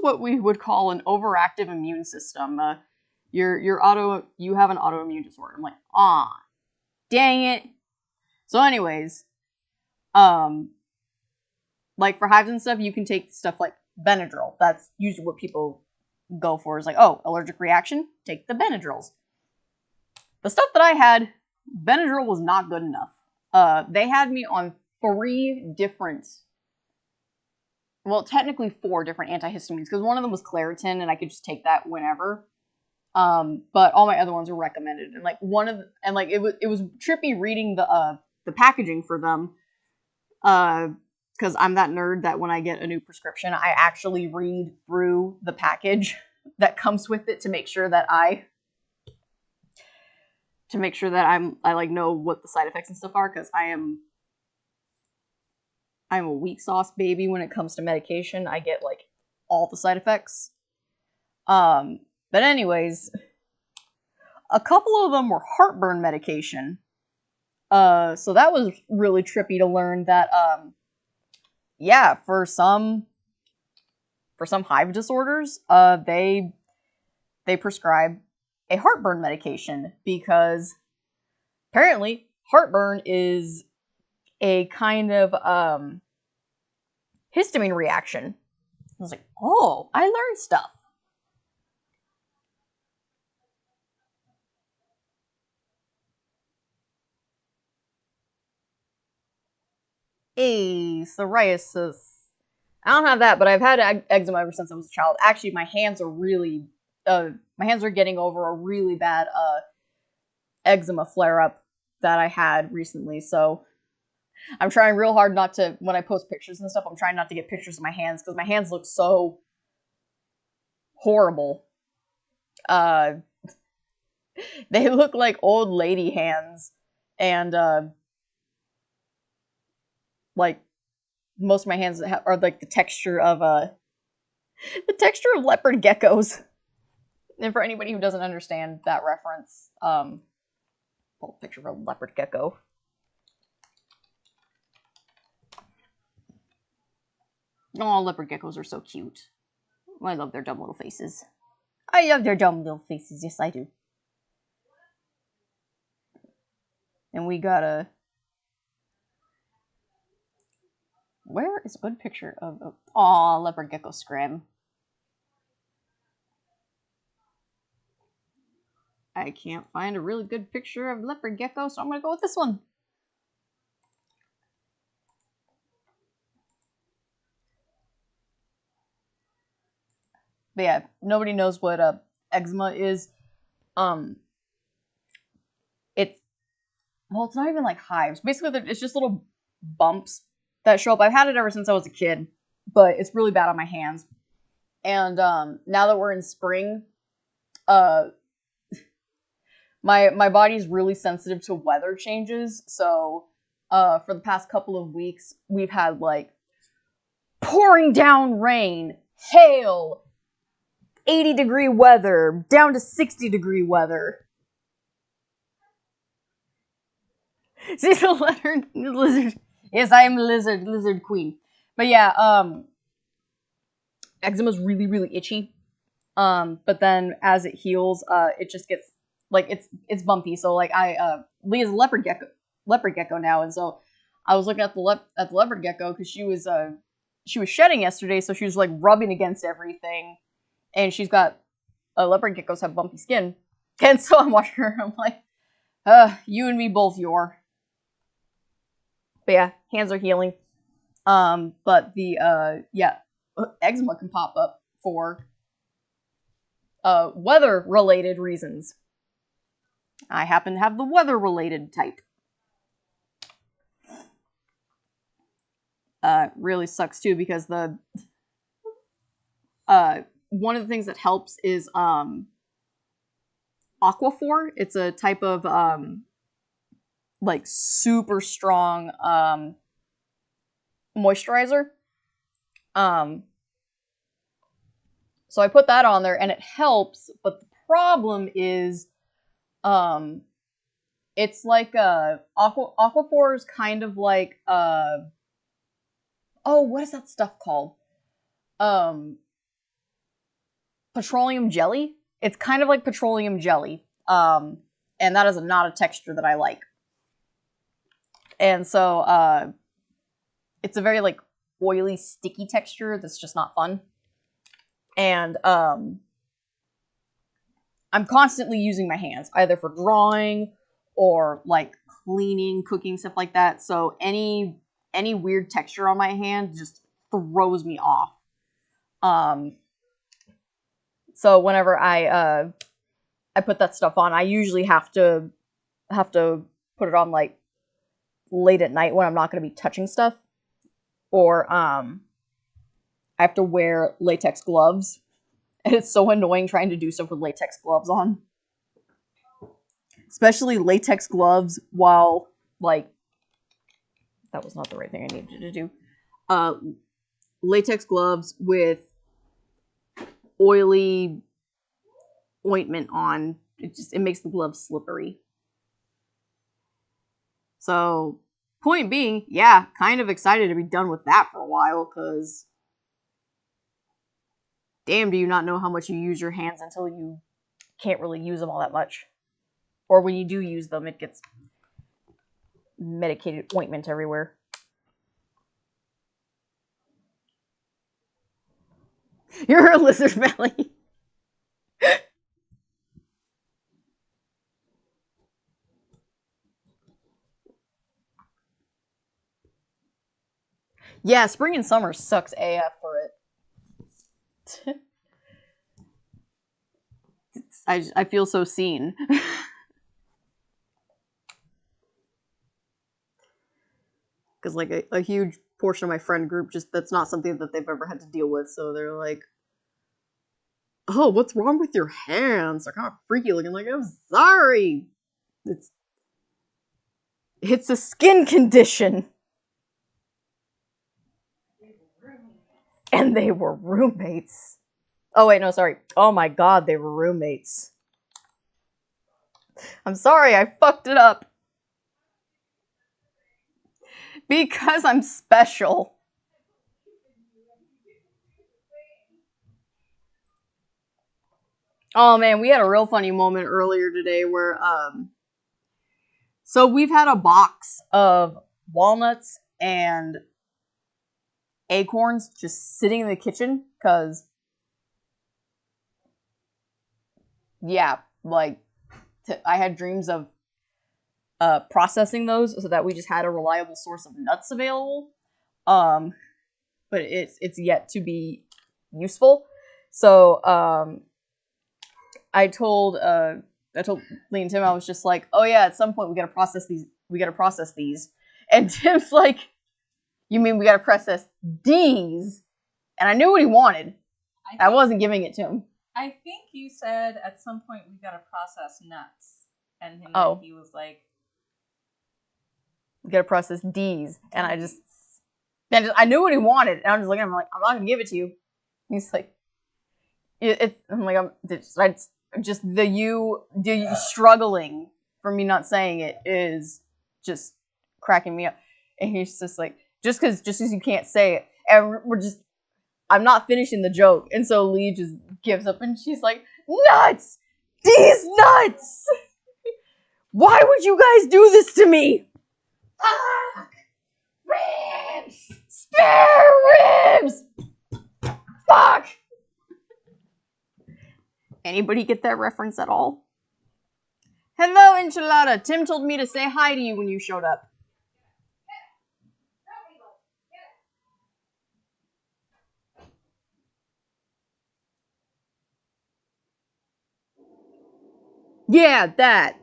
what we would call an overactive immune system. You have an autoimmune disorder. I'm like, ah, dang it. So anyways, like for hives and stuff, you can take stuff like Benadryl. That's usually what people go for, is like, oh, allergic reaction, take the Benadryls. The stuff that I had, Benadryl was not good enough. They had me on 3 different, well, technically 4 different antihistamines, because one of them was Claritin, and I could just take that whenever. But all my other ones were recommended, and like it was trippy reading the packaging for them, because I'm that nerd that when I get a new prescription, I actually read through the package that comes with it to make sure that I like know what the side effects and stuff are, because I'm a weak sauce baby when it comes to medication. I get like all the side effects. But anyways, a couple of them were heartburn medication. So that was really trippy to learn that, yeah, for some hive disorders, they prescribe a heartburn medication, because apparently heartburn is a kind of histamine reaction. I was like, oh, I learned stuff. Hey, psoriasis. I don't have that, but I've had eczema ever since I was a child. Actually, my hands are getting over a really bad eczema flare-up that I had recently, so I'm trying real hard not to, when I post pictures and stuff, I'm trying not to get pictures of my hands, because my hands look so horrible. They look like old lady hands, and like most of my hands are like the texture of leopard geckos. And for anybody who doesn't understand that reference, pull a picture of a leopard gecko. Oh, leopard geckos are so cute. I love their dumb little faces. I love their dumb little faces. Yes, I do. And we got a... Where is a good picture of... Aw, leopard gecko scrim. I can't find a really good picture of leopard gecko, so I'm gonna go with this one. But yeah, nobody knows what eczema is. It's not even like hives. Basically, it's just little bumps that show up. I've had it ever since I was a kid, but it's really bad on my hands. And now that we're in spring, my body's really sensitive to weather changes. So for the past couple of weeks, we've had like pouring down rain, hail, 80-degree weather, down to 60-degree weather. See the lizard. Yes, I am lizard queen. But yeah, eczema's really, really itchy. But then as it heals, it just gets like it's bumpy. So like Leah's a leopard gecko now, and so I was looking at the leopard gecko because she was shedding yesterday, so she was like rubbing against everything, and she's got leopard geckos have bumpy skin, And so I'm watching her, I'm like, you and me both, Yor. But yeah, hands are healing. But the, yeah, eczema can pop up for, weather-related reasons. I happen to have the weather-related type. Really sucks too, because the, one of the things that helps is, Aquaphor. It's a type of, like, super strong, moisturizer. So I put that on there, and it helps, but the problem is, it's like, Aquaphor is kind of like, oh, what is that stuff called? Petroleum jelly? It's kind of like petroleum jelly. And that is not a texture that I like. And so, it's a very, like, oily, sticky texture that's just not fun. And, I'm constantly using my hands, either for drawing or, like, cleaning, cooking, stuff like that. So any weird texture on my hand just throws me off. So whenever I put that stuff on, I usually have to put it on, like, late at night when I'm not going to be touching stuff. Or, I have to wear latex gloves. And it's so annoying trying to do stuff with latex gloves on. Especially latex gloves while, like, that was not the right thing I needed to do. Latex gloves with oily ointment on. It makes the gloves slippery. So, point being, yeah, kind of excited to be done with that for a while, because damn, do you not know how much you use your hands until you can't really use them all that much. Or when you do use them, it gets medicated ointment everywhere. You're a lizard belly. Yeah, spring and summer sucks AF for it. I feel so seen. Because, like, a huge portion of my friend group, just that's not something that they've ever had to deal with, so they're like, oh, what's wrong with your hands? They're kind of freaky looking. Like, I'm sorry. It's a skin condition. And they were roommates. Oh, wait, no, sorry. Oh my god, they were roommates. I'm sorry, I fucked it up. Because I'm special. Oh man, we had a real funny moment earlier today where, so we've had a box of walnuts and acorns just sitting in the kitchen, because, yeah, like, I had dreams of processing those so that we just had a reliable source of nuts available. But it's yet to be useful. So, I told Lee and Tim, I was just like, oh yeah, at some point we gotta process these. And Tim's like, you mean we gotta process these? And I knew what he wanted. I wasn't giving it to him. I think you said at some point we gotta process nuts. And he was like, we gotta process D's. And I knew what he wanted. And I'm just looking at him like, I'm not gonna give it to you. And he's like, I'm like, just the you struggling for me not saying it is just cracking me up. And he's just like, just because you can't say it, and I'm not finishing the joke. And so Lee just gives up, and she's like, nuts! These nuts! Why would you guys do this to me? Fuck! Ribs! Spare ribs! Fuck! Anybody get that reference at all? Hello, Enchilada. Tim told me to say hi to you when you showed up. Yeah, that.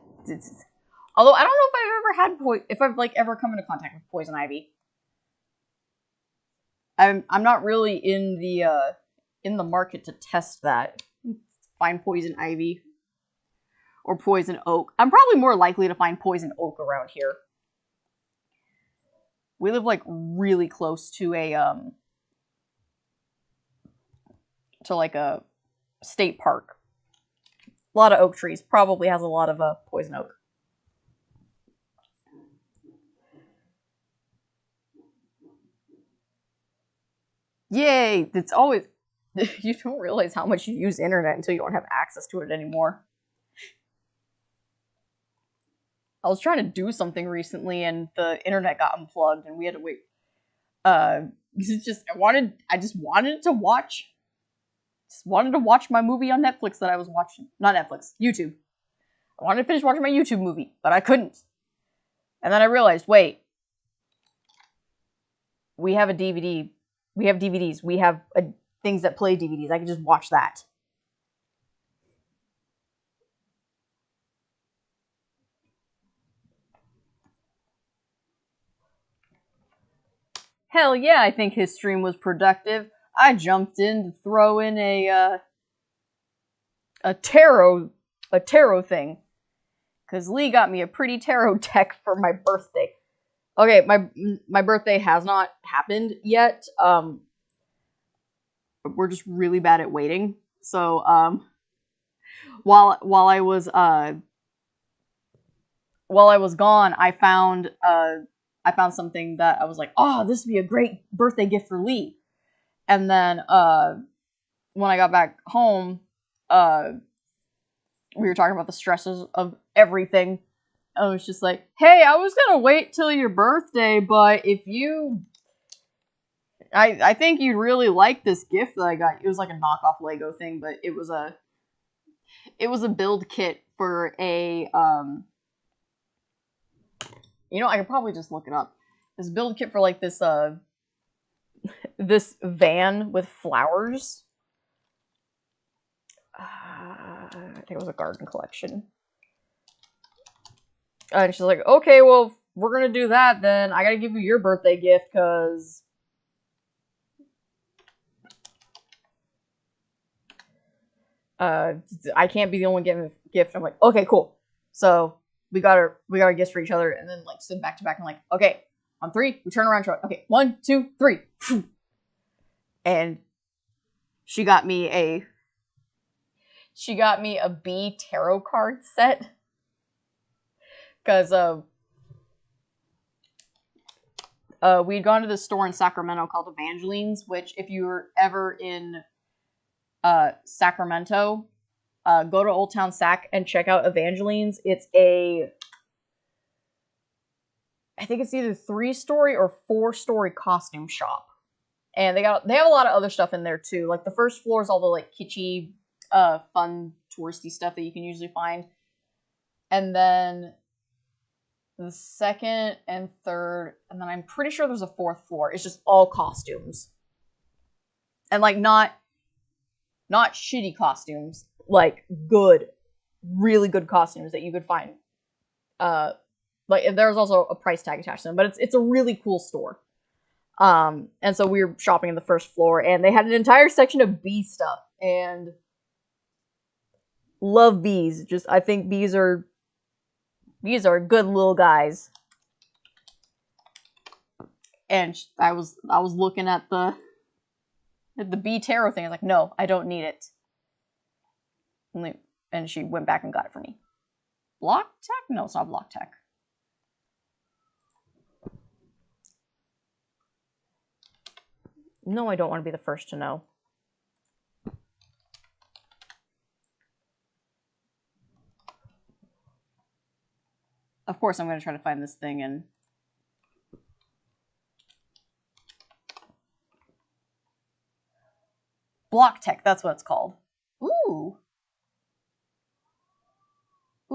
Although I don't know if I've ever had if I've like ever come into contact with poison ivy. I'm not really in the market to test that. Find poison ivy or poison oak. I'm probably more likely to find poison oak around here. We live like really close to a state park. A lot of oak trees. Probably has a lot of poison oak. Yay! It's always... You don't realize how much you use the internet until you don't have access to it anymore. I was trying to do something recently and the internet got unplugged and we had to wait. I just wanted to watch my movie on Netflix that I was watching. Not Netflix, YouTube. I wanted to finish watching my YouTube movie, but I couldn't. And then I realized, wait. We have a DVD. We have DVDs. We have things that play DVDs. I can just watch that. Hell yeah, I think his stream was productive. I jumped in to throw in a tarot thing. Because Lee got me a pretty tarot deck for my birthday. Okay, my birthday has not happened yet. We're just really bad at waiting. So while I was gone, I found something that I was like, oh, this would be a great birthday gift for Lee. And then when I got back home, we were talking about the stresses of everything. I was just like, hey, I was gonna wait till your birthday, but if you... I think you'd really like this gift that I got. It was like a knockoff Lego thing, but it was a build kit for a, you know, I could probably just look it up. This build kit for like this, this van with flowers. I think it was a garden collection. And she's like, okay, well, if we're gonna do that, then I gotta give you your birthday gift, because I can't be the only gift. I'm like, okay, cool. So we got our gifts for each other, and then like stood back to back and like, okay, on 3, we turn around, okay, 1, 2, 3, and she got me a bee tarot card set, because we'd gone to this store in Sacramento called Evangeline's, which if you're ever in Sacramento, go to Old Town Sac and check out Evangeline's. It's I think it's either 3-story or 4-story costume shop, and they have a lot of other stuff in there too. Like the first floor is all the like kitschy, fun touristy stuff that you can usually find, and then the second and third, and then I'm pretty sure there's a 4th floor. It's just all costumes, and like not shitty costumes, like good, really good costumes that you could find. Like there's also a price tag attached to them, but it's a really cool store. And so we were shopping in the 1st floor, and they had an entire section of bee stuff, and love bees. Just I think bees are good little guys. And I was looking at the bee tarot thing. I was like, no, I don't need it. And she went back and got it for me. Block Tech? No, it's not Block Tech. No, I don't want to be the first to know. Of course, I'm going to try to find this thing and... Block Tech, that's what it's called. Ooh.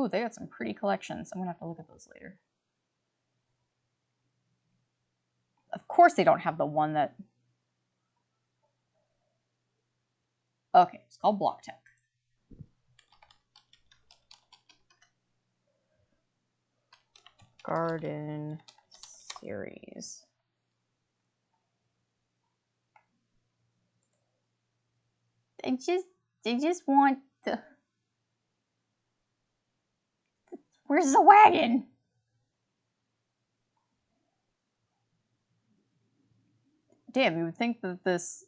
Ooh, they got some pretty collections. I'm gonna have to look at those later. Of course they don't have the one that... Okay, it's called Block Tech. Garden series. They just want the... Where's the wagon? Damn, you would think that this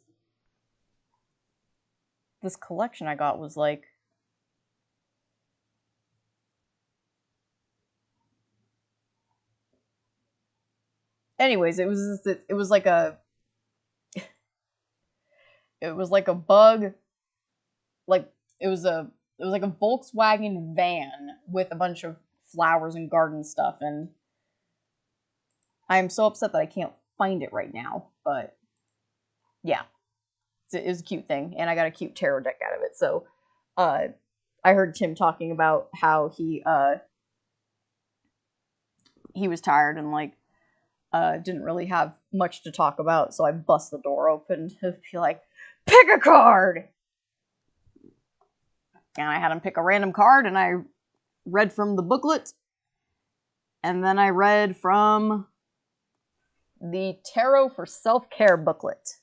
collection I got was like... Anyways, it was like a... It was like a bug... Like, it was like a Volkswagen van with a bunch of flowers and garden stuff, and I'm so upset that I can't find it right now, but yeah, it was a cute thing, and I got a cute tarot deck out of it. So I heard Tim talking about how he was tired and like didn't really have much to talk about, so I bust the door open to be like, pick a card! And I had him pick a random card, and I read from the booklet, and then I read from the Tarot for Self-Care booklet.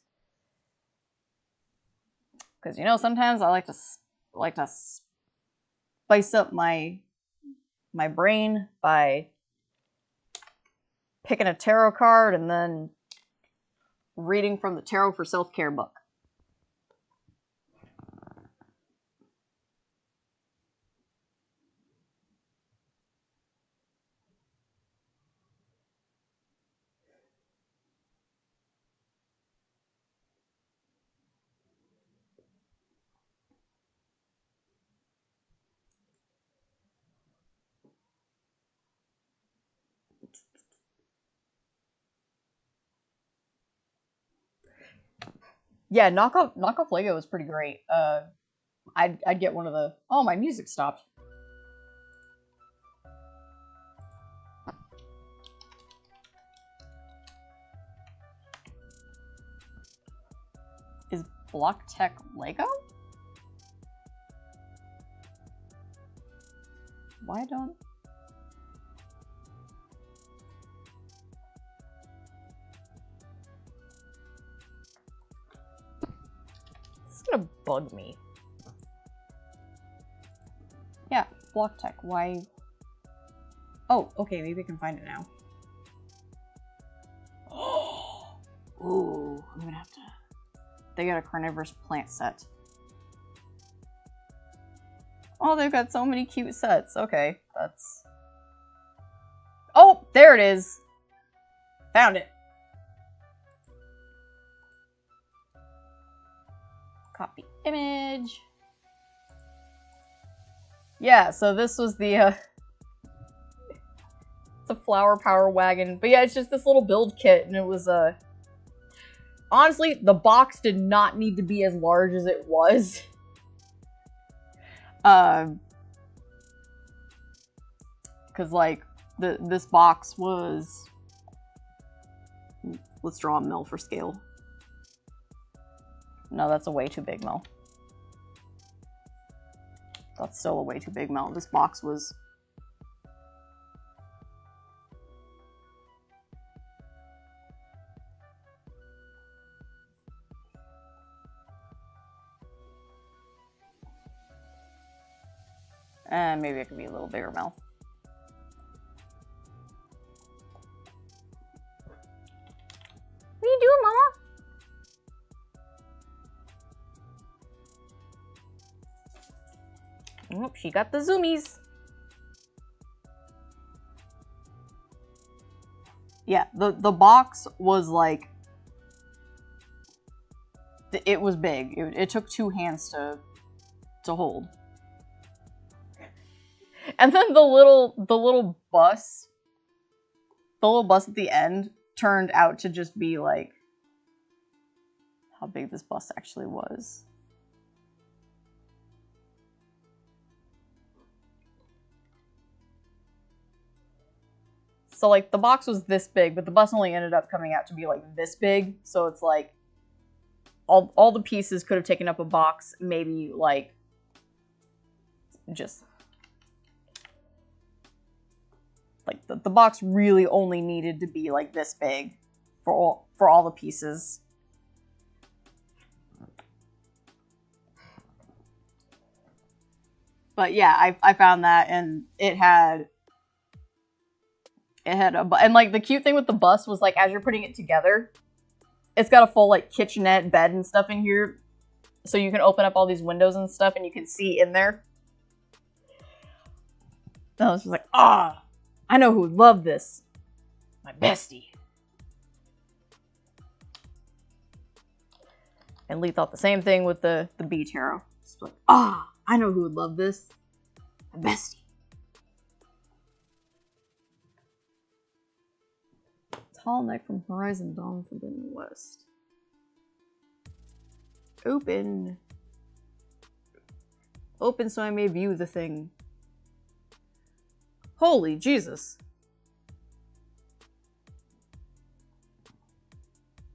Because, you know, sometimes I like to spice up my brain by picking a tarot card and then reading from the Tarot for Self-Care book. Yeah, knockoff Lego was pretty great. I'd get one of the... Oh, my music stopped. Is Block Tech Lego? Why don't... This is gonna bug me. Yeah, Block Tech, why... Oh, okay, maybe I can find it now. Ooh, I'm gonna have to... They got a carnivorous plant set. Oh, they've got so many cute sets. Okay, that's... Oh, there it is! Found it. Copy image. Yeah, so this was the, it's a flower power wagon. But yeah, it's just this little build kit, and it was, honestly, the box did not need to be as large as it was. Because, like, this box was... Let's draw a mill for scale. No, that's a way too big mill. That's still a way too big mill. This box was... And maybe it could be a little bigger mill. What are you doing, Mama? Oh, she got the zoomies. Yeah, the box was like... It was big. It took two hands to hold. And then the little bus at the end turned out to just be like how big this bus actually was. So, like, the box was this big, but the bus only ended up coming out to be, like, this big. So it's, like, all the pieces could have taken up a box, maybe, like, just... Like, the box really only needed to be, like, this big for all the pieces. But yeah, I found that, and it had and like the cute thing with the bus was like as you're putting it together, it's got a full like kitchenette, bed, and stuff in here, so you can open up all these windows and stuff, and you can see in there. And I was just like, ah, I know who would love this, my bestie. And Lee thought the same thing with the bee tarot. It's like, ah, I know who would love this, my bestie. Tall neck from horizon, dawn from the west. Open. Open so I may view the thing. Holy Jesus.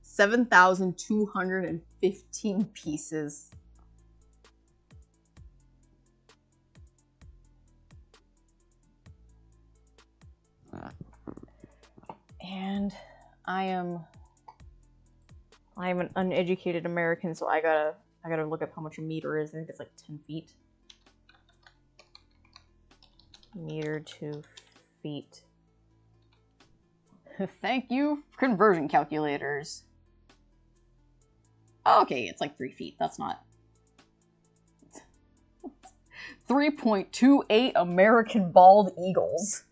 7,215 pieces. And I am an uneducated American, so I gotta look up how much a meter is. I think it's like 10 feet. Meter to feet. Thank you, conversion calculators. Okay, it's like 3 feet. That's not... 3.28 American bald eagles.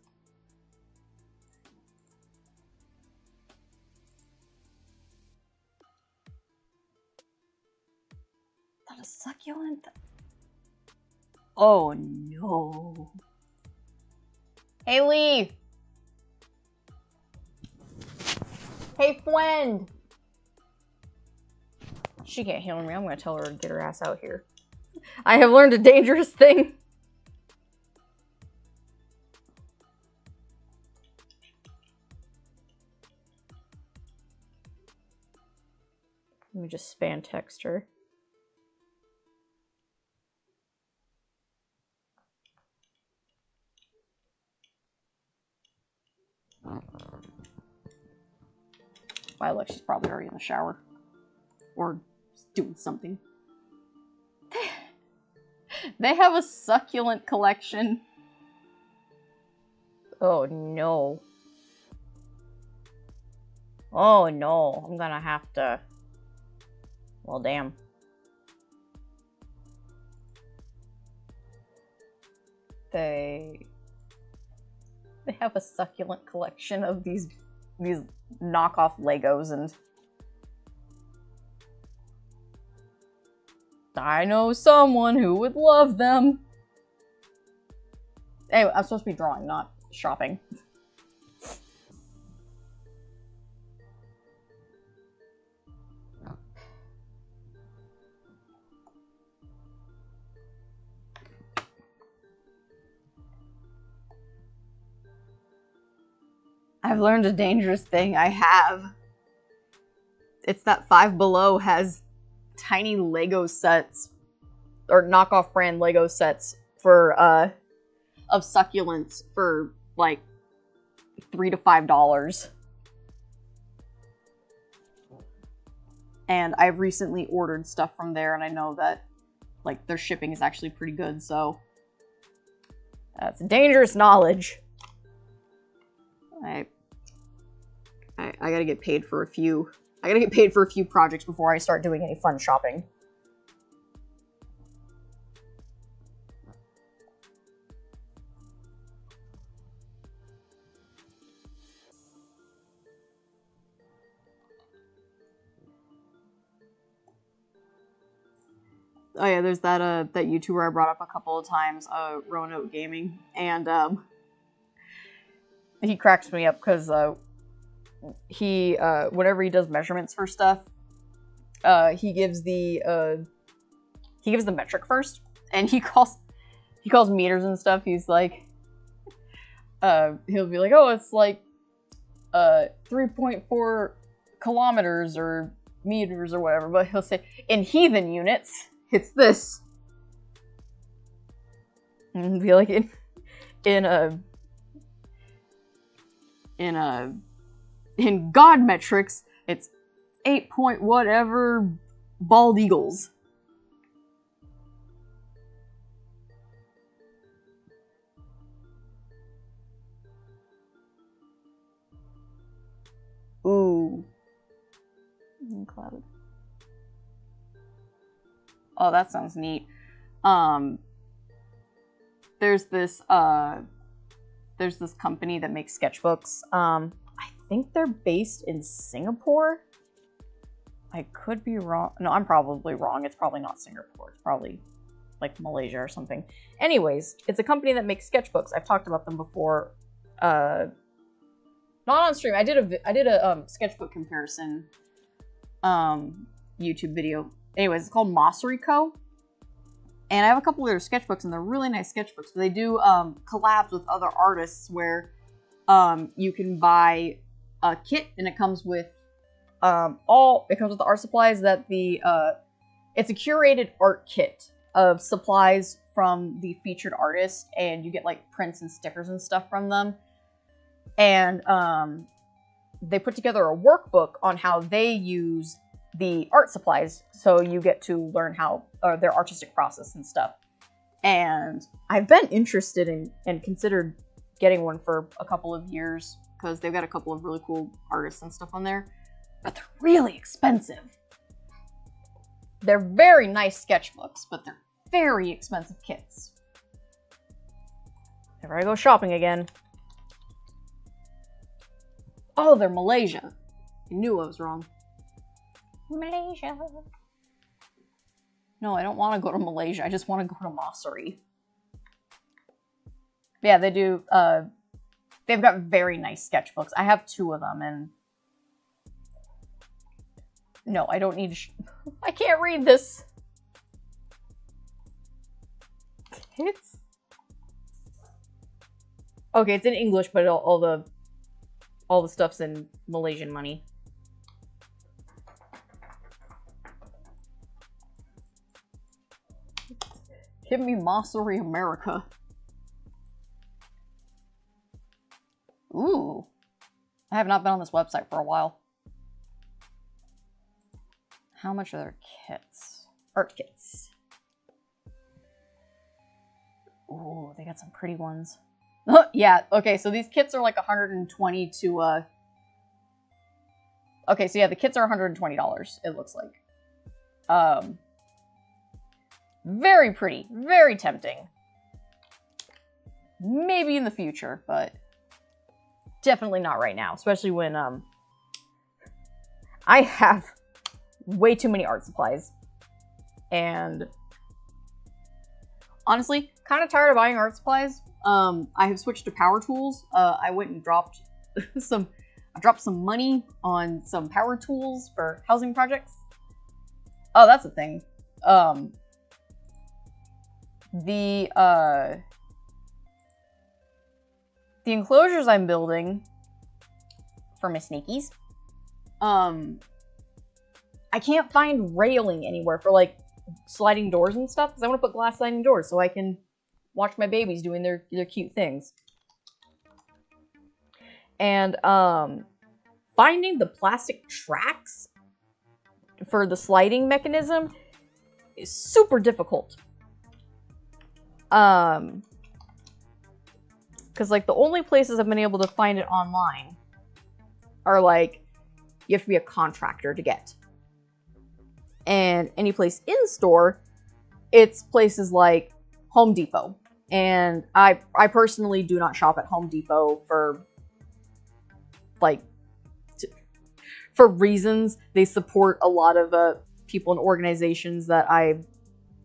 Is that a succulent? Oh no. Hey Lee! Hey friend! She can't hear me. I'm gonna tell her to get her ass out here. I have learned a dangerous thing. Let me just span text her. Violet, she's probably already in the shower. Or doing something. They have a succulent collection. Oh no. Oh no. I'm gonna have to... Well, damn. They have a succulent collection of these knockoff Legos, and I know someone who would love them. Anyway, I'm supposed to be drawing, not shopping. I've learned a dangerous thing. I have. It's that Five Below has tiny Lego sets, or knockoff brand Lego sets for, of succulents for, like, $3 to $5. And I've recently ordered stuff from there, and I know that, like, their shipping is actually pretty good, so... That's dangerous knowledge. I gotta get paid for a few... I gotta get paid for a few projects before I start doing any fun shopping. Oh yeah, there's that that YouTuber I brought up a couple of times, Roanoke Gaming, and he cracks me up because he whenever he does measurements for stuff, he gives the metric first, and he calls meters and stuff. He's like, he'll be like, oh, it's like 3.4 kilometers or meters or whatever, but he'll say, in heathen units, it's this. And be like, in God metrics, it's 8 point whatever bald eagles. Ooh. Cloud. Oh, that sounds neat. There's this company that makes sketchbooks. I think they're based in Singapore. I could be wrong. No, I'm probably wrong. It's probably not Singapore. It's probably like Malaysia or something. Anyways, it's a company that makes sketchbooks. I've talked about them before. Not on stream. I did a sketchbook comparison YouTube video. Anyways, it's called Mossery Co. And I have a couple of their sketchbooks, and they're really nice sketchbooks. They do collabs with other artists where you can buy a kit, and it comes with the art supplies that it's a curated art kit of supplies from the featured artist, and you get like prints and stickers and stuff from them. And they put together a workbook on how they use the art supplies, so you get to learn how their artistic process and stuff. And I've been interested in and considered getting one for a couple of years because they've got a couple of really cool artists and stuff on there, but they're really expensive. They're very nice sketchbooks, but they're very expensive kits. Whenever I go shopping again. Oh, they're Malaysia. I knew I was wrong. Malaysia. No, I don't want to go to Malaysia. I just want to go to Mossery. Yeah, they do. They've got very nice sketchbooks. I have 2 of them, and no, I don't need. I can't read this. It's okay. It's in English, but all the stuff's in Malaysian money. Give me Mossery America. Ooh. I have not been on this website for a while. How much are their kits? Art kits. Ooh, they got some pretty ones. Yeah, okay, so these kits are like 120 to, okay, so yeah, the kits are $120, it looks like. Very pretty, very tempting. Maybe in the future, but definitely not right now, especially when, I have way too many art supplies. And honestly, kind of tired of buying art supplies. I have switched to power tools. I went and dropped some money on some power tools for housing projects. Oh, that's a thing. The enclosures I'm building for my sneakies, I can't find railing anywhere for like sliding doors and stuff, because I want to put glass sliding doors so I can watch my babies doing their cute things. And finding the plastic tracks for the sliding mechanism is super difficult. Because like the only places I've been able to find it online are like, you have to be a contractor to get. And any place in store, it's places like Home Depot. And I personally do not shop at Home Depot for like, for reasons. They support a lot of people and organizations that I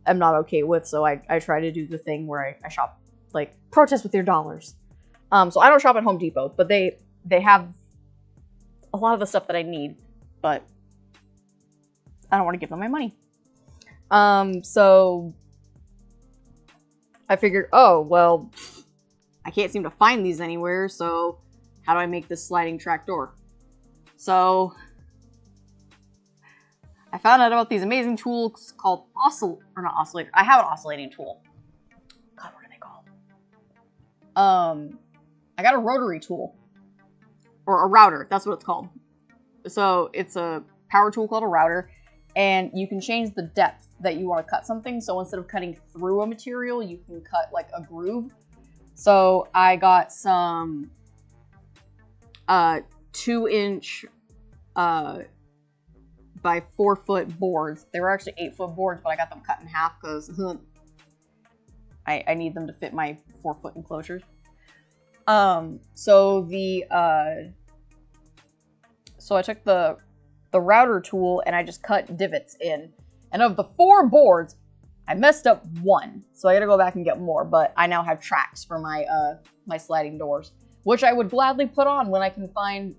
am not okay with. So I try to do the thing where I shop, like, protest with your dollars. So I don't shop at Home Depot, but they have a lot of the stuff that I need, but I don't want to give them my money. So I figured, oh, well, I can't seem to find these anywhere, so how do I make this sliding track door? So I found out about these amazing tools called oscillator. I have an oscillating tool. God, what are they called? I got a rotary tool. Or a router, that's what it's called. So it's a power tool called a router, and you can change the depth that you want to cut something. So instead of cutting through a material, you can cut like a groove. So I got some 2-inch by 4-foot boards. They were actually 8-foot boards, but I got them cut in half because I need them to fit my 4-foot enclosures. So I took the router tool and I just cut divots in. And of the 4 boards, I messed up 1. So I gotta go back and get more, but I now have tracks for my my sliding doors, which I would gladly put on when I can find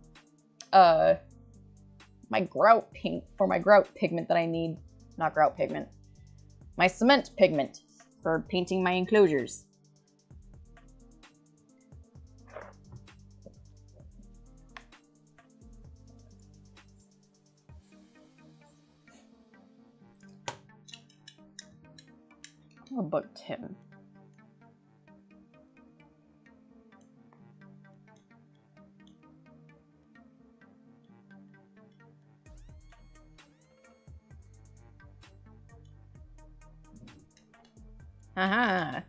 my grout paint for my grout pigment that I need. Not grout pigment. My cement pigment for painting my enclosures. I'll bug Tim. Haha.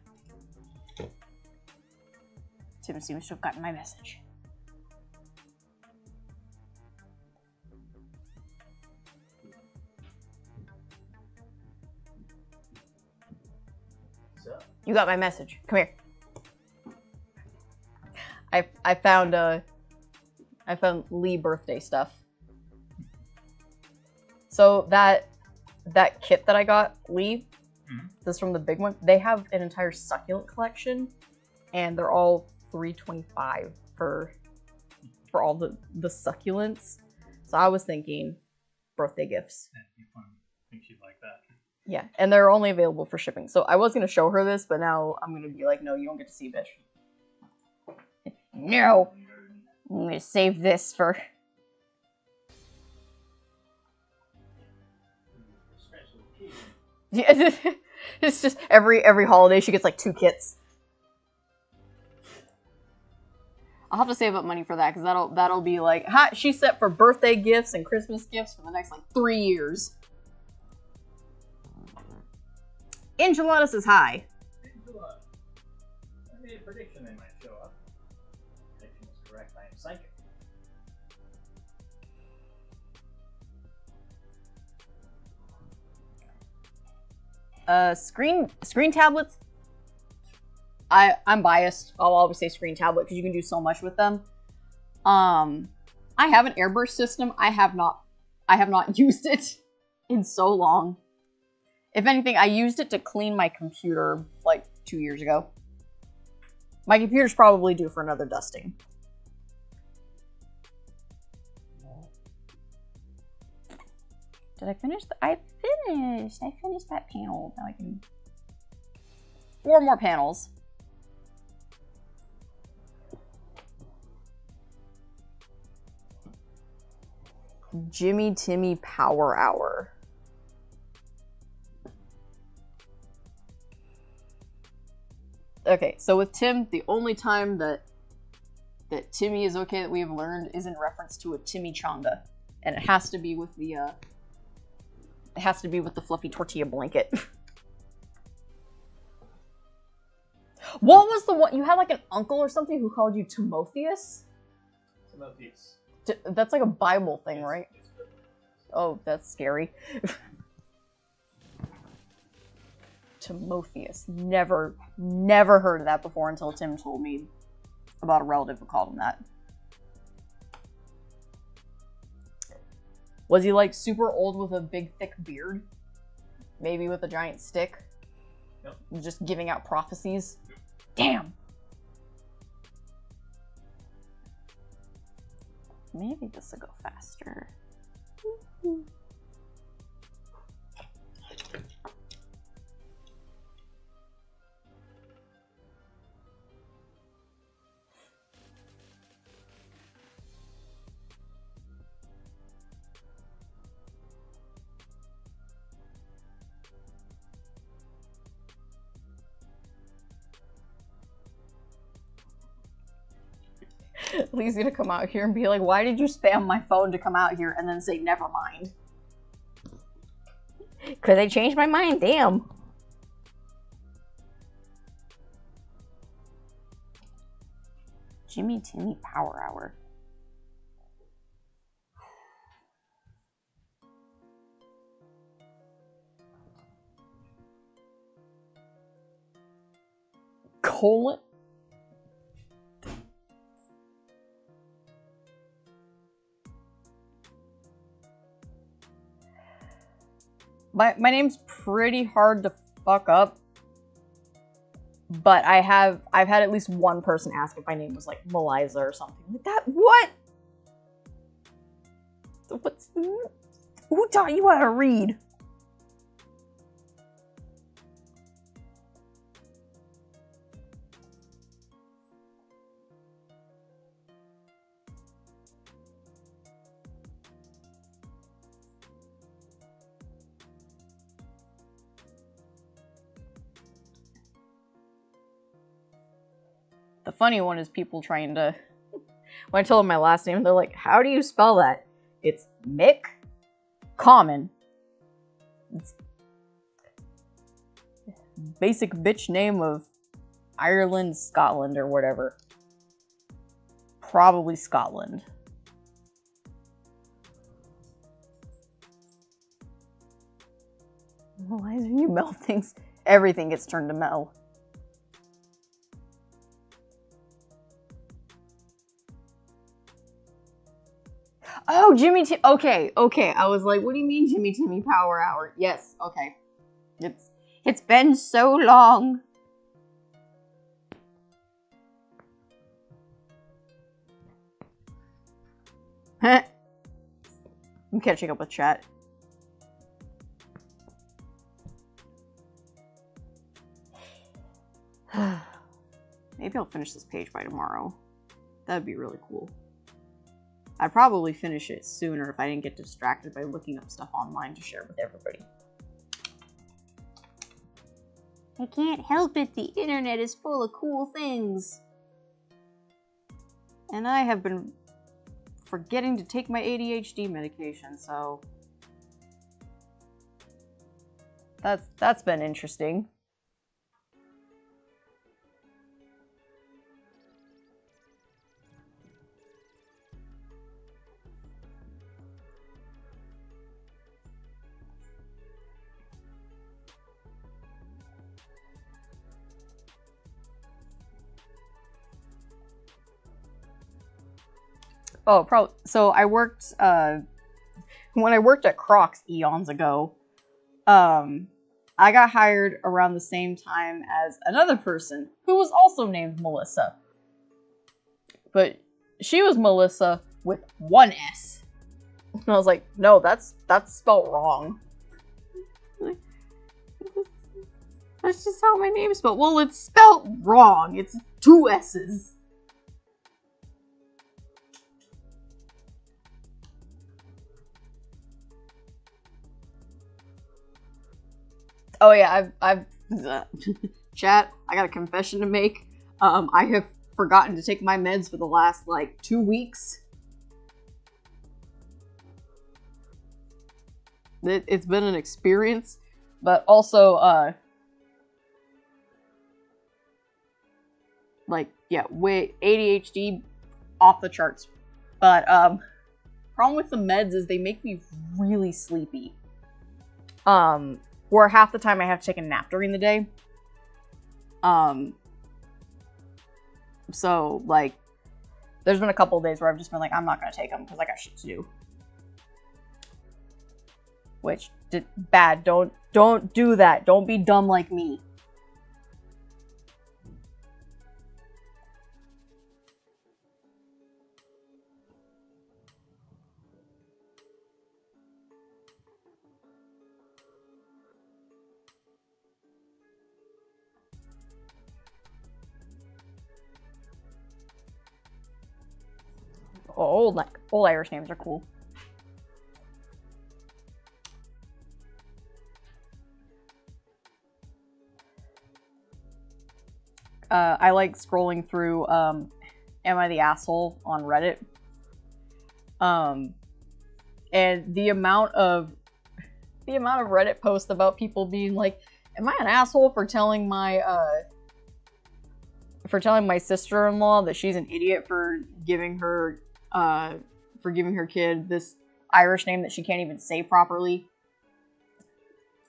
Tim seems to have gotten my message. You got my message. Come here. I found Lee birthday stuff. So that kit that I got, Lee, this is from the big one. They have an entire succulent collection, and they're all $3.25 for all the succulents. So I was thinking birthday gifts. That'd be fun. I think she'd like that. Yeah, and they're only available for shipping. So I was going to show her this, but now I'm going to be like, no, you don't get to see, bitch. No! I'm going to save this for... Yeah, it's just every holiday she gets like 2 kits. I'll have to save up money for that, because that'll be like, she's set for birthday gifts and Christmas gifts for the next like 3 years. Enchiladas is high. Angela, I made a prediction they might show up. Prediction was correct. I am psychic. Screen tablets. I'm biased. I'll always say screen tablet because you can do so much with them. I have an airburst system. I have not used it in so long. If anything, I used it to clean my computer like 2 years ago. My computer's probably due for another dusting. Did I finish? I finished that panel. Now I can... 4 more panels. Jimmy Timmy Power Hour. Okay, so with Tim, the only time that Timmy is okay that we have learned is in reference to a chimichanga, and it has to be with the fluffy tortilla blanket. What was the one you had, like an uncle or something who called you Timotheus? Timotheus. That's like a Bible thing, right? Oh, that's scary. Timotheus. Never heard of that before until Tim told me about a relative who called him that. Was he like super old with a big thick beard? Maybe with a giant stick? Yep. Just giving out prophecies? Damn! Maybe this will go faster. Lazy to come out here and be like, why did you spam my phone to come out here and then say never mind? Because I changed my mind, damn. Jimmy Timmy Power Hour. Colon? My name's pretty hard to fuck up, but I've had at least one person ask if my name was like Meliza or something like that. What? Who taught you how to read? The funny one is people trying to... When I told them my last name, they're like, how do you spell that? It's Mick Common. It's basic bitch name of Ireland, Scotland, or whatever. Probably Scotland. Why do you melt things? Everything gets turned to metal. Oh, Jimmy T. Okay. I was like, what do you mean Jimmy Timmy Power Hour? Yes, okay. It's been so long. I'm catching up with chat. Maybe I'll finish this page by tomorrow. That'd be really cool. I'd probably finish it sooner if I didn't get distracted by looking up stuff online to share with everybody. I can't help it, the internet is full of cool things. And I have been forgetting to take my ADHD medication, so... That's been interesting. Oh, probably. So I worked, when I worked at Crocs eons ago, I got hired around the same time as another person who was also named Melissa. But she was Melissa with one S. And I was like, no, that's spelled wrong. That's just how my name's spelled. Well, it's spelled wrong. It's 2 S's. Oh yeah, I've chat, I got a confession to make. I have forgotten to take my meds for the last, like, 2 weeks. It's been an experience, but also, like, yeah, ADHD off the charts. But, problem with the meds is they make me really sleepy. Where half the time I have to take a nap during the day. So, like, there's been a couple of days where I've just been like, I'm not gonna take them because I got shit to do. Which, bad. Don't do that. Don't be dumb like me. Oh, old Irish names are cool. I like scrolling through Am I the Asshole on Reddit. And the amount of Reddit posts about people being like, am I an asshole for telling my sister-in-law that she's an idiot for giving her kid this Irish name that she can't even say properly?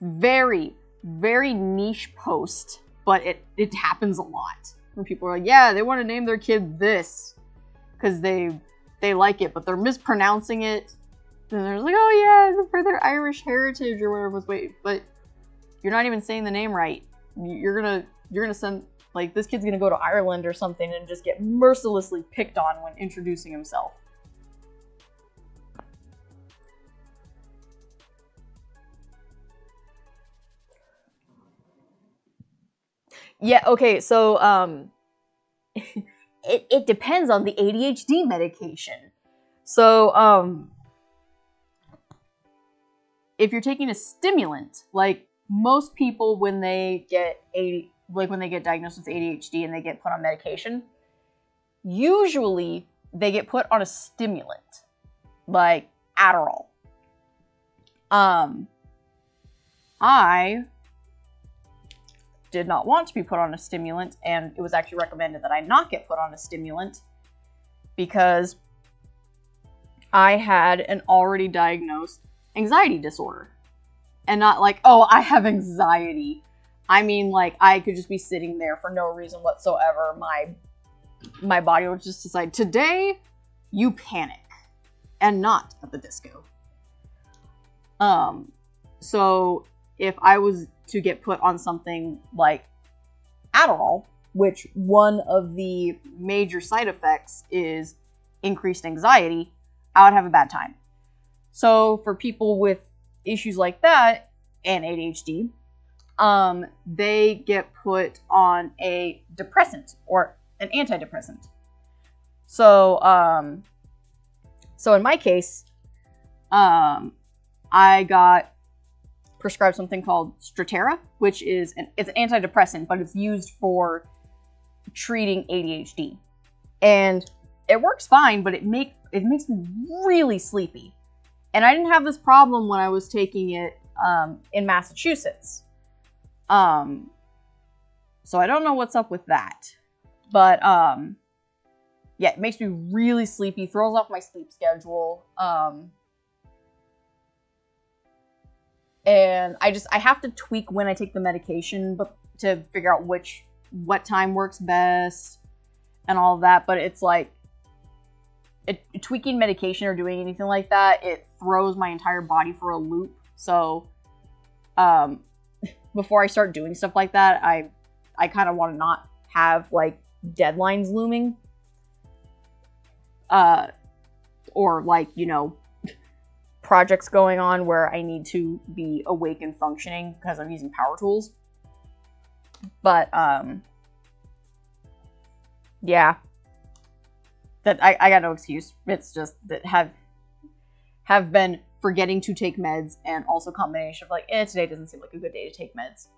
Very, very niche post, but it happens a lot. When people are like, yeah, they want to name their kid this because they like it, but they're mispronouncing it. And they're like, oh yeah, for their Irish heritage or whatever. Wait, but you're not even saying the name right. You're gonna send, like, this kid's gonna go to Ireland or something and just get mercilessly picked on when introducing himself. Yeah, okay, so, it depends on the ADHD medication. So, if you're taking a stimulant, like, most people when they get diagnosed with ADHD and they get put on medication, usually they get put on a stimulant, like Adderall. I did not want to be put on a stimulant, and it was actually recommended that I not get put on a stimulant because I had an already diagnosed anxiety disorder. And not like, oh, I have anxiety. I mean, like, I could just be sitting there for no reason whatsoever. My body would just decide, today, you panic. And not at the disco. So, if I was to get put on something like Adderall, which one of the major side effects is increased anxiety, I would have a bad time. So, for people with issues like that and ADHD, they get put on a depressant or an antidepressant. So in my case, I got prescribed something called Strattera, which is it's an antidepressant, but it's used for treating ADHD, and it works fine, but it makes me really sleepy. And I didn't have this problem when I was taking it in Massachusetts. So I don't know what's up with that. But yeah, it makes me really sleepy, throws off my sleep schedule. And I have to tweak when I take the medication, but to figure out what time works best and all of that. But it's like, tweaking medication or doing anything like that, it throws my entire body for a loop. So, before I start doing stuff like that, I kind of want to not have, like, deadlines looming. Or, like, you know, projects going on where I need to be awake and functioning because I'm using power tools. But, yeah. That I got no excuse. It's just that have been forgetting to take meds, and also a combination of like, today doesn't seem like a good day to take meds.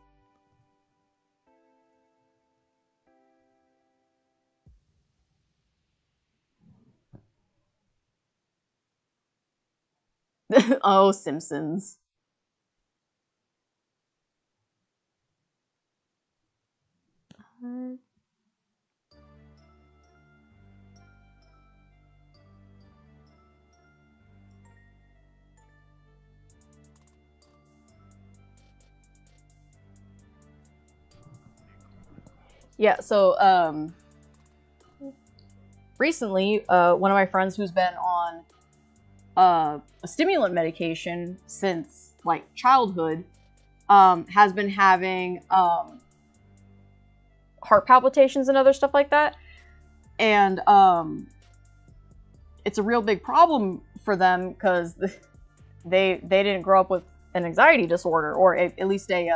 Oh, Simpsons. Yeah, so, recently, one of my friends who's been on, a stimulant medication since, like, childhood, has been having, heart palpitations and other stuff like that. And, it's a real big problem for them, because they didn't grow up with an anxiety disorder, or at least a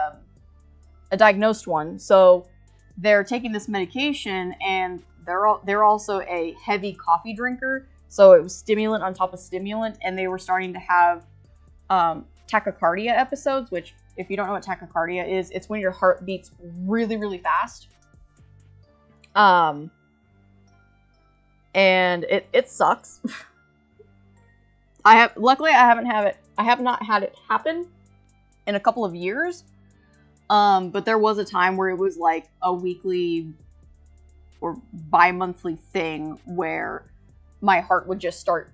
diagnosed one. So, they're taking this medication, and they're also a heavy coffee drinker, so it was stimulant on top of stimulant, and they were starting to have tachycardia episodes, which, if you don't know what tachycardia is, it's when your heart beats really, really fast. and it sucks. Luckily I have not had it happen in a couple of years. But there was a time where it was like a weekly or bi-monthly thing where my heart would just start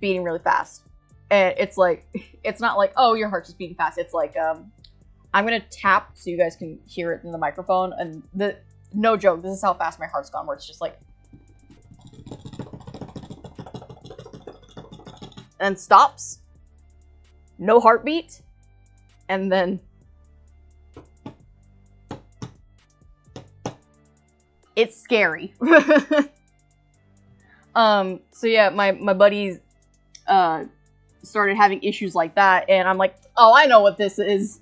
beating really fast. And it's like, it's not like, oh, your heart's just beating fast. It's like, I'm gonna tap so you guys can hear it in the microphone. And no joke, this is how fast my heart's gone, where it's just like, and stops, no heartbeat, and then it's scary. So yeah, my buddies started having issues like that, and I'm like, oh, I know what this is.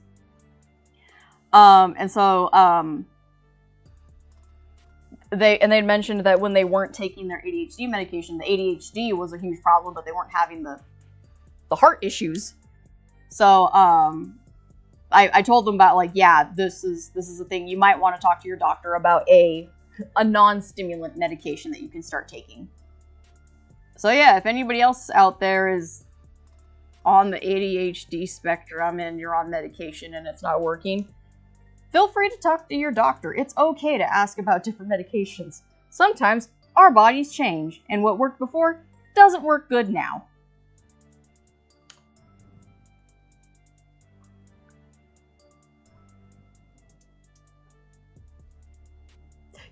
And so they mentioned that when they weren't taking their ADHD medication, the ADHD was a huge problem, but they weren't having the heart issues. So I told them about, like, yeah, this is a thing. You might want to talk to your doctor about a non-stimulant medication that you can start taking. So yeah, if anybody else out there is on the ADHD spectrum and you're on medication and it's not working, feel free to talk to your doctor. It's okay to ask about different medications. Sometimes our bodies change, and what worked before doesn't work good now.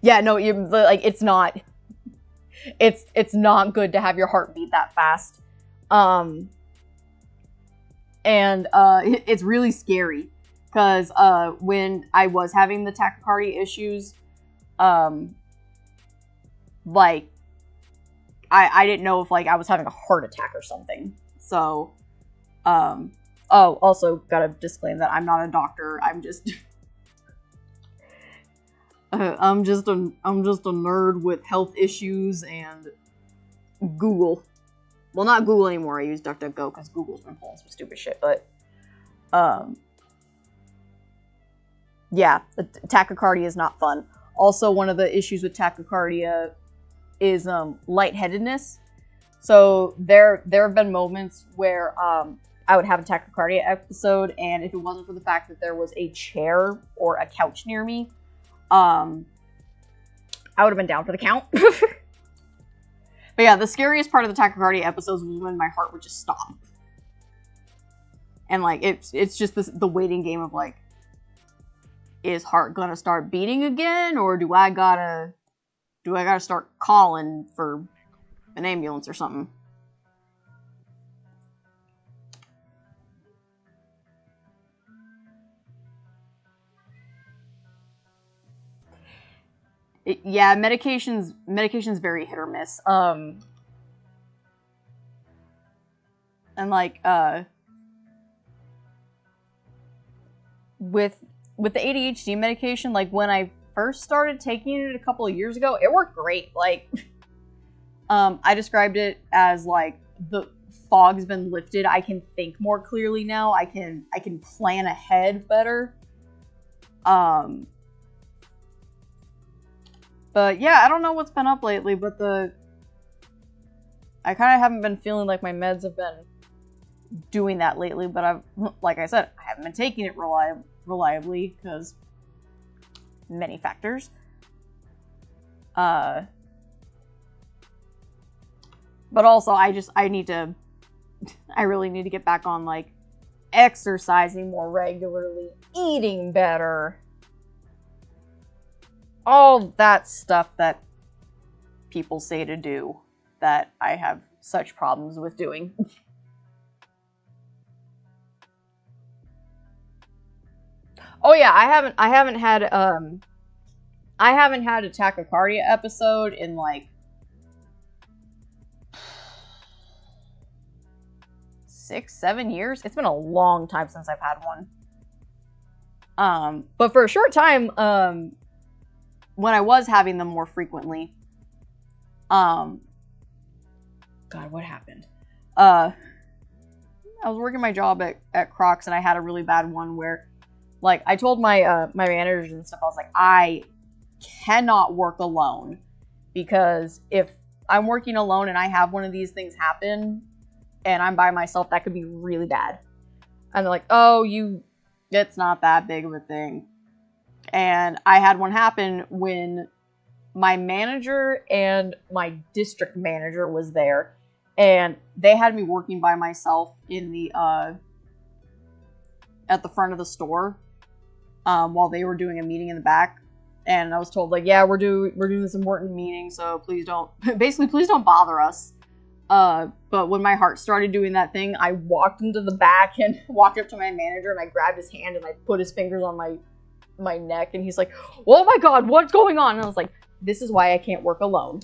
Yeah, no, it's not good to have your heart beat that fast. It's really scary, because when I was having the tachycardia issues, like, I didn't know if, like, I was having a heart attack or something. So, oh, also gotta disclaim that I'm not a doctor. I'm just I'm just a nerd with health issues and Google. Well, not Google anymore. I use DuckDuckGo because Google's been pulling some stupid shit. But yeah, tachycardia is not fun. Also, one of the issues with tachycardia is lightheadedness. So there have been moments where I would have a tachycardia episode, and if it wasn't for the fact that there was a chair or a couch near me, I would have been down for the count. But yeah, the scariest part of the tachycardia episodes was when my heart would just stop. And, like, it's just the waiting game of, like, is heart gonna start beating again, or do I gotta start calling for an ambulance or something? Yeah, medication's very hit or miss. And, like, with the ADHD medication, like, when I first started taking it a couple of years ago, it worked great. Like, I described it as, like, the fog's been lifted. I can think more clearly now. I can plan ahead better. But yeah, I don't know what's been up lately, but I kind of haven't been feeling like my meds have been doing that lately, but like I said, I haven't been taking it reliably because many factors. But also I really need to get back on, like, exercising more regularly, eating better. All that stuff that people say to do that I have such problems with doing. Oh yeah, I haven't had a tachycardia episode in, like, 6-7 years. It's been a long time since I've had one. But for a short time, when I was having them more frequently, God, what happened? I was working my job at Crocs, and I had a really bad one where, like, I told my my managers and stuff, I was like, I cannot work alone, because if I'm working alone and I have one of these things happen and I'm by myself, that could be really bad. And they're like, oh, it's not that big of a thing. And I had one happen when my manager and my district manager was there, and they had me working by myself in the at the front of the store while they were doing a meeting in the back. And I was told, like, yeah, we're doing this important meeting, so please don't bother us. But when my heart started doing that thing, I walked into the back and walked up to my manager and I grabbed his hand and I put his fingers on my neck, and he's like, oh my god, what's going on? And I was like, this is why I can't work alone.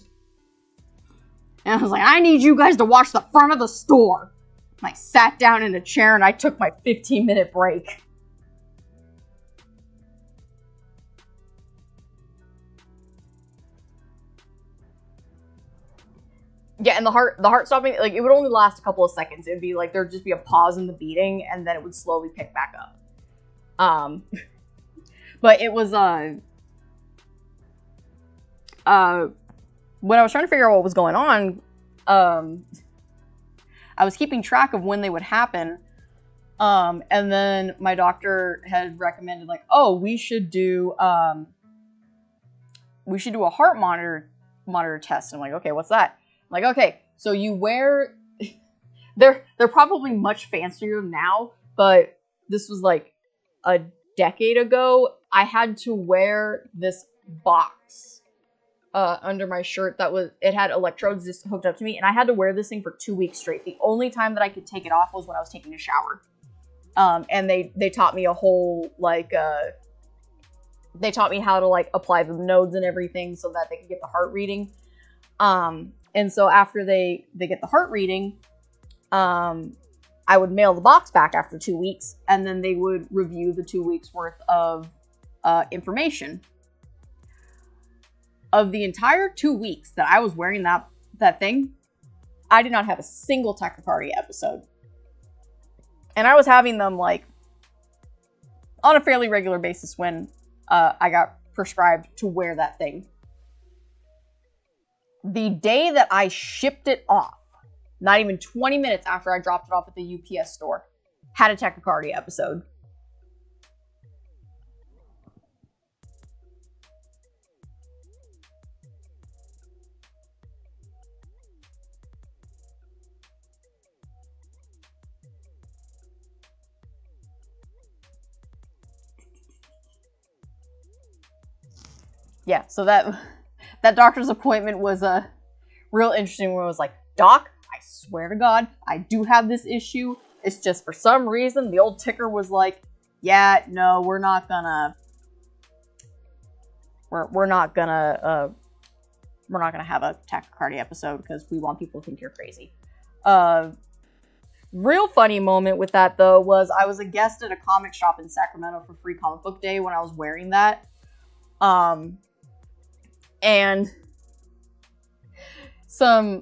And I was like, I need you guys to watch the front of the store. And I sat down in a chair and I took my 15-minute break. Yeah, and the heart stopping, like, it would only last a couple of seconds. It would be like, there'd just be a pause in the beating, and then it would slowly pick back up. But it was, when I was trying to figure out what was going on, I was keeping track of when they would happen, and then my doctor had recommended, like, oh, we should do a heart monitor test. I'm like, okay, what's that? I'm like, okay, so you wear, they're probably much fancier now, but this was like a decade ago. I had to wear this box under my shirt it had electrodes just hooked up to me, and I had to wear this thing for 2 weeks straight. The only time that I could take it off was when I was taking a shower. And they taught me a whole, like, they taught me how to, like, apply the nodes and everything so that they could get the heart reading. And so after they get the heart reading, I would mail the box back after 2 weeks, and then they would review the 2 weeks worth of information. Of the entire 2 weeks that I was wearing that thing, I did not have a single tachycardia episode. And I was having them, like, on a fairly regular basis when I got prescribed to wear that thing. The day that I shipped it off, not even 20 minutes after I dropped it off at the UPS store, had a tachycardia episode. Yeah, so that doctor's appointment was real interesting, where it was like, Doc, I swear to God, I do have this issue. It's just for some reason the old ticker was like, yeah, no, we're not gonna have a tachycardia episode because we want people to think you're crazy. Real funny moment with that, though, was I was a guest at a comic shop in Sacramento for Free Comic Book Day when I was wearing that. And some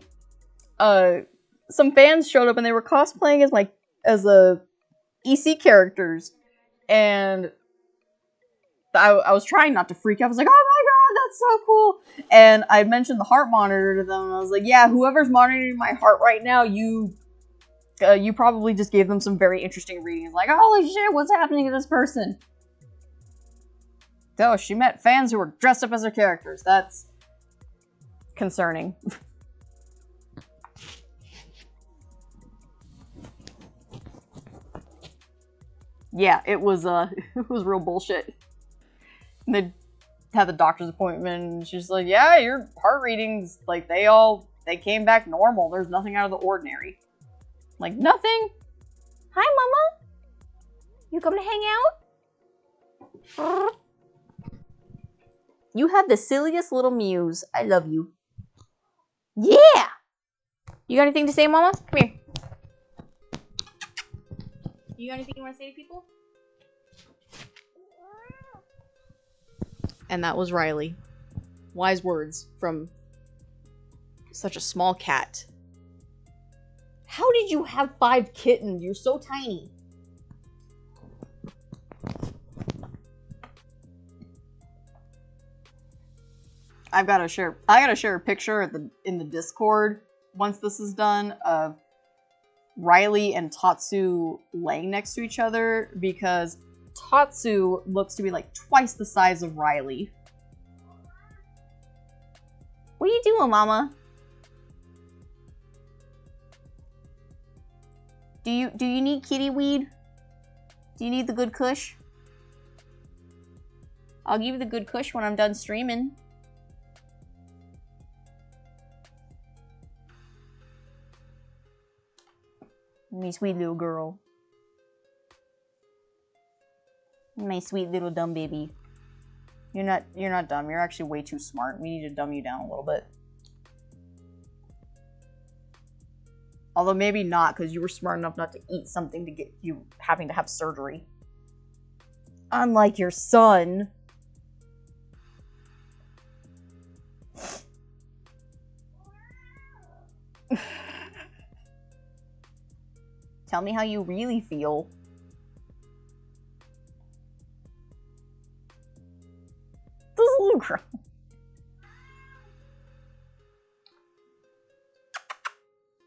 fans showed up and they were cosplaying as EC characters, and I was trying not to freak out. I was like, oh my god, that's so cool. And I mentioned the heart monitor to them, and I was like, yeah, whoever's monitoring my heart right now, you probably just gave them some very interesting readings. Like, holy shit, what's happening to this person? Oh, she met fans who were dressed up as her characters. That's concerning. Yeah, it was real bullshit. And they had the doctor's appointment, and she's like, yeah, your heart readings, like, they came back normal. There's nothing out of the ordinary. Like, nothing? Hi, Mama. You coming to hang out? You have the silliest little mews. I love you. Yeah! You got anything to say, Mama? Come here. You got anything you want to say to people? And that was Riley. Wise words from such a small cat. How did you have 5 kittens? You're so tiny. I gotta share a picture in the Discord once this is done of Riley and Tatsu laying next to each other, because Tatsu looks to be like twice the size of Riley. What are you doing, Mama? Do you need kitty weed? Do you need the good kush? I'll give you the good kush when I'm done streaming. My sweet little girl. My sweet little dumb baby. You're not dumb. You're actually way too smart. We need to dumb you down a little bit. Although maybe not, because you were smart enough not to eat something to get you having to have surgery. Unlike your son. Tell me how you really feel. This little girl.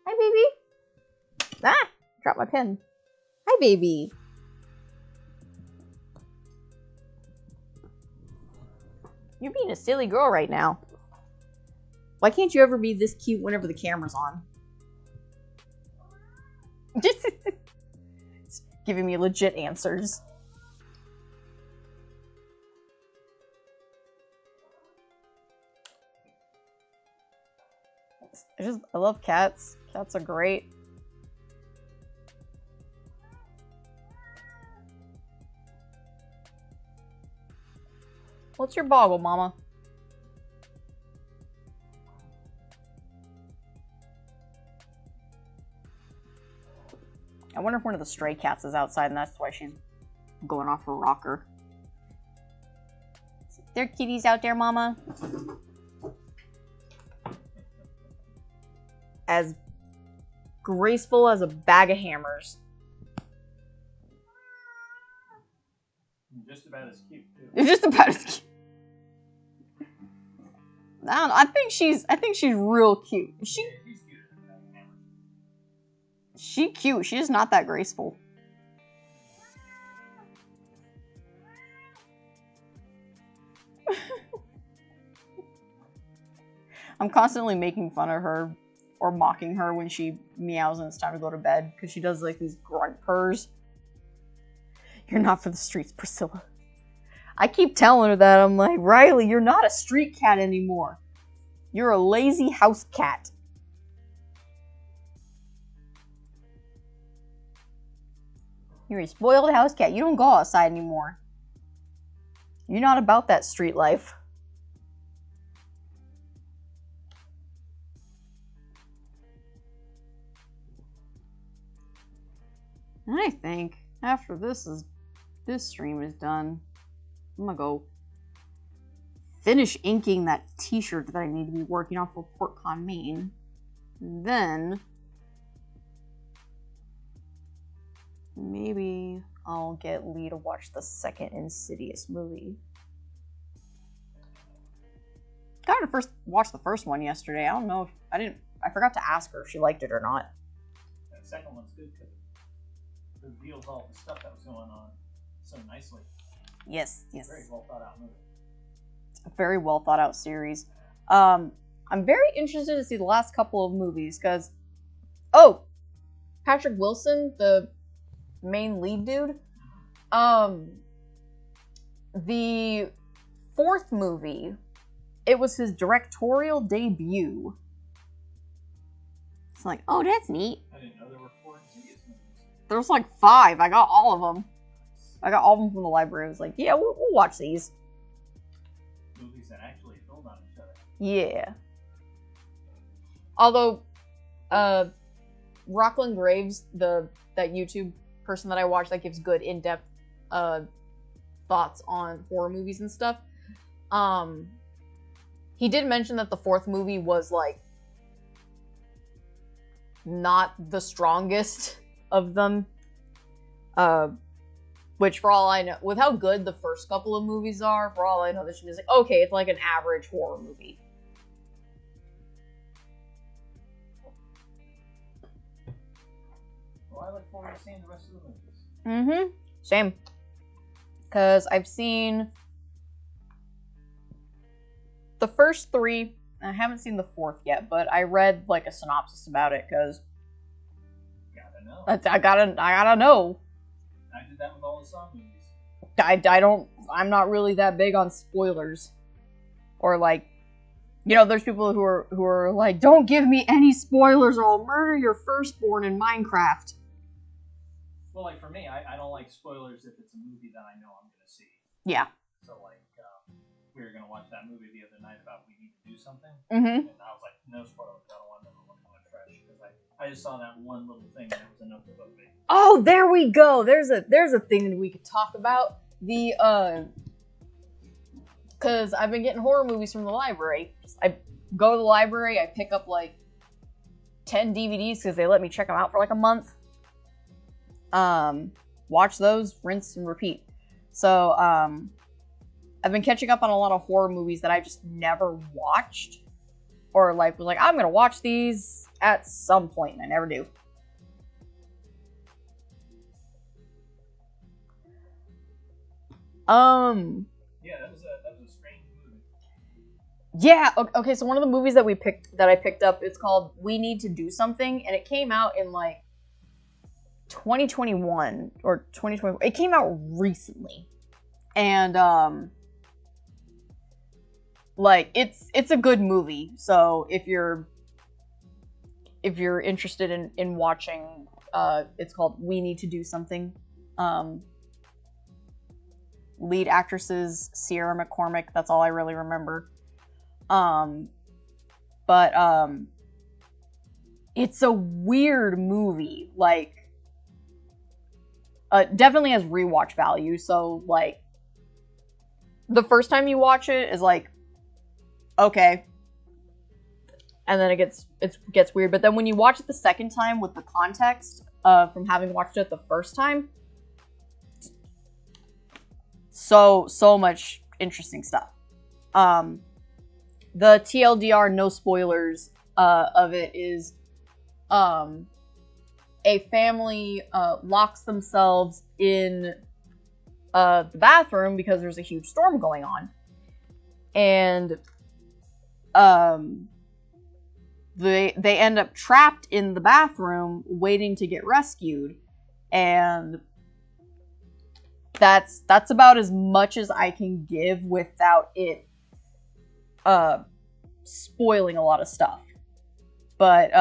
Hi, baby. Ah! Dropped my pen. Hi, baby. You're being a silly girl right now. Why can't you ever be this cute whenever the camera's on? Just giving me legit answers. I love cats. Cats are great. What's your boggle, Mama? I wonder if one of the stray cats is outside and that's why she's going off her rocker. There are kitties out there, Mama. As graceful as a bag of hammers. Just about as cute, too. They're just about as cute. I don't know. I think she's real cute. She's cute. She cute. She's just not that graceful. I'm constantly making fun of her or mocking her when she meows and it's time to go to bed, because she does like these grunt purrs. You're not for the streets, Priscilla. I keep telling her that. I'm like, Riley, you're not a street cat anymore. You're a lazy house cat. You're a spoiled house cat. You don't go outside anymore. You're not about that street life. And I think after this stream is done, I'm gonna go finish inking that t-shirt that I need to be working on for PortCon Maine. Then maybe I'll get Lee to watch the second Insidious movie. Got her to watch the first one yesterday. I don't know if I forgot to ask her if she liked it or not. That second one's good because it reveals all the stuff that was going on so nicely. Yes. Very well thought out movie. A very well thought out series. I'm very interested to see the last couple of movies because, Patrick Wilson, the main lead dude, the fourth movie, it was his directorial debut. It's like, oh, that's neat. I didn't know there were 4 Insidious movies. There's like 5. I got all of them. I got all of them from the library. I was like, yeah, we'll watch these. Movies that actually build on each other. Yeah. Although, Rockland Graves, that YouTube person that I watch that gives good in-depth thoughts on horror movies and stuff, he did mention that the fourth movie was like not the strongest of them. Which, for all I know, with how good the first couple of movies are, for all I know, this should be like, okay, it's like an average horror movie. Well, I look forward to seeing the rest of the movies. Mm-hmm. Same. Because I've seen the first 3. I haven't seen the 4th yet, but I read like a synopsis about it because Gotta know. I gotta know. I did that with all the Saw movies. I'm not really that big on spoilers. Or like, you know, there's people who are like, don't give me any spoilers or I'll murder your firstborn in Minecraft. Well, like for me, I don't like spoilers if it's a movie that I know I'm gonna see. Yeah. So like, we were gonna watch that movie the other night about We Need to Do Something, Mm-hmm. and I was like, no spoilers. I don't want to look on fresh because I just saw that one little thing and it was enough to hook me. Oh, there we go. There's a thing that we could talk about. Because I've been getting horror movies from the library. I go to the library, I pick up like 10 DVDs because they let me check them out for like a month. Watch those, rinse and repeat. So, I've been catching up on a lot of horror movies that I just never watched. Or like, was like, I'm gonna watch these at some point, and I never do. Yeah, that was a strange movie. Yeah, okay, so one of the movies that I picked up, it's called We Need to Do Something, and it came out in like 2021 or 2020. It came out recently. And like it's a good movie. So if you're interested in watching, it's called We Need to Do Something. Lead actresses Sierra McCormick, that's all I really remember. But it's a weird movie. Like, definitely has rewatch value. So like, the first time you watch it is like, okay, and then it gets weird. But then when you watch it the second time with the context from having watched it the first time, so much interesting stuff. The TLDR, no spoilers, of it is, a family locks themselves in the bathroom because there's a huge storm going on, and they end up trapped in the bathroom waiting to get rescued, and that's about as much as I can give without it spoiling a lot of stuff. But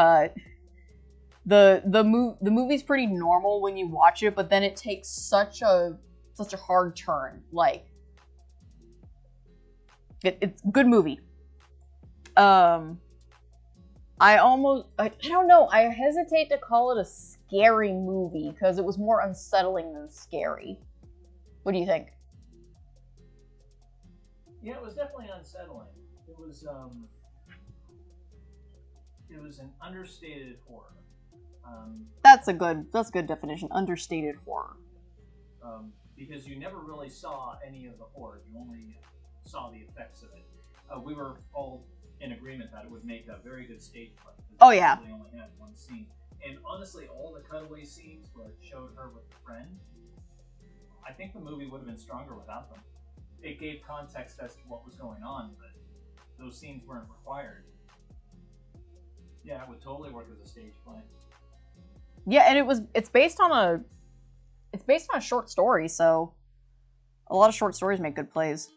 the movie's pretty normal when you watch it, but then it takes such a hard turn. Like, it's a good movie. I don't know. I hesitate to call it a scary movie because it was more unsettling than scary. What do you think? Yeah, it was definitely unsettling. It was an understated horror. That's a good definition. Understated horror. Because you never really saw any of the horror. You only saw the effects of it. We were all in agreement that it would make a very good stage play. Oh yeah. They only had one scene, and honestly, all the cutaway scenes where it showed her with a friend, I think the movie would have been stronger without them. It gave context as to what was going on, but those scenes weren't required. Yeah, it would totally work as a stage play. Yeah, and it's based on a short story, so a lot of short stories make good plays.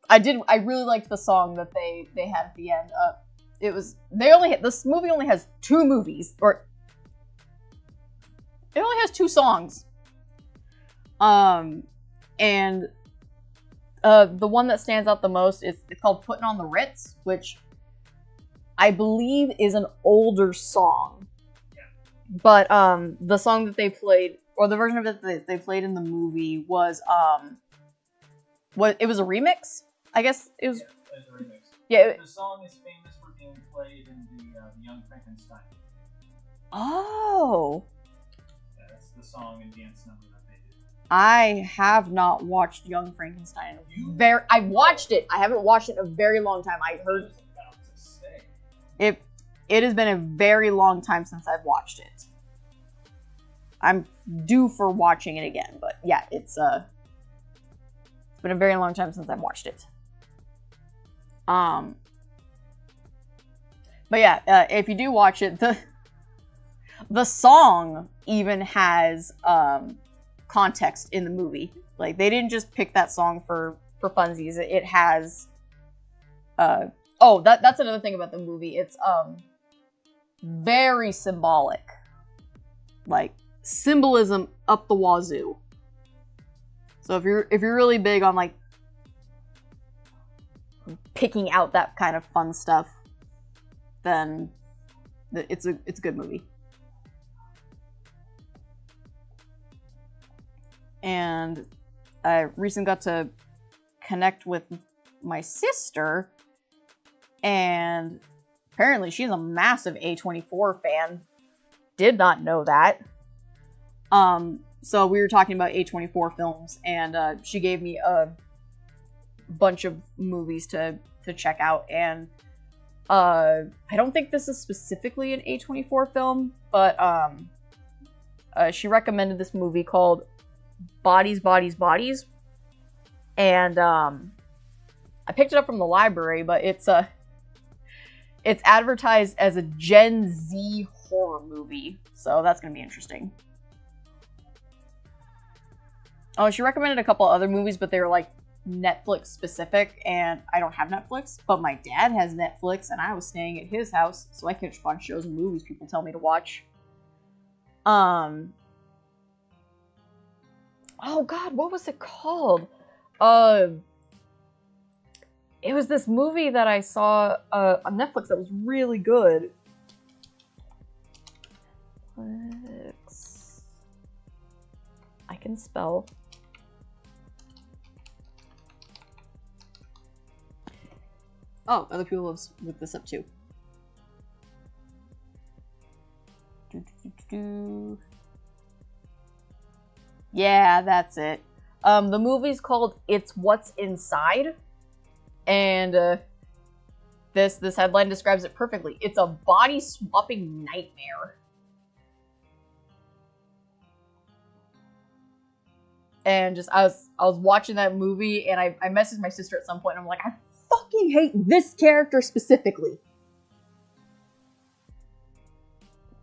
I really liked the song that they had at the end. This movie only has 2 movies, or it only has 2 songs. And the one that stands out the most it's called Puttin' on the Ritz, which I believe is an older song. Yeah. But the song that they played, or the version of it that they played in the movie was it was a remix? I guess it was. Yeah, it was a remix. Yeah. The song is famous for being played in the Young Frankenstein. Oh. Yeah, the song and dance number that they did. I have not watched Young Frankenstein. I watched it. I haven't watched it in a very long time. I heard it. It has been a very long time since I've watched it. I'm due for watching it again, but yeah, it's been a very long time since I've watched it. But yeah, if you do watch it, the song even has context in the movie. Like, they didn't just pick that song for funsies. It has that's another thing about the movie. It's very symbolic. Like, symbolism up the wazoo. So if you're really big on like picking out that kind of fun stuff, then it's a good movie. And I recently got to connect with my sister, and apparently she's a massive A24 fan. Did not know that. So we were talking about A24 films, and she gave me a bunch of movies to check out, and I don't think this is specifically an A24 film, but she recommended this movie called Bodies, Bodies, Bodies, and I picked it up from the library, but it's advertised as a Gen Z horror movie, so that's gonna be interesting. Oh, she recommended a couple other movies, but they were like Netflix specific, and I don't have Netflix, but my dad has Netflix, and I was staying at his house, so I catch fun shows and movies people tell me to watch. Oh god, what was it called? It was this movie that I saw on Netflix that was really good. I can spell. Oh, other people have looked this up too. Yeah, that's it. The movie's called It's What's Inside, and this headline describes it perfectly. It's a body swapping nightmare. And just I was watching that movie, and I messaged my sister at some point, and I'm like, I fucking hate this character specifically.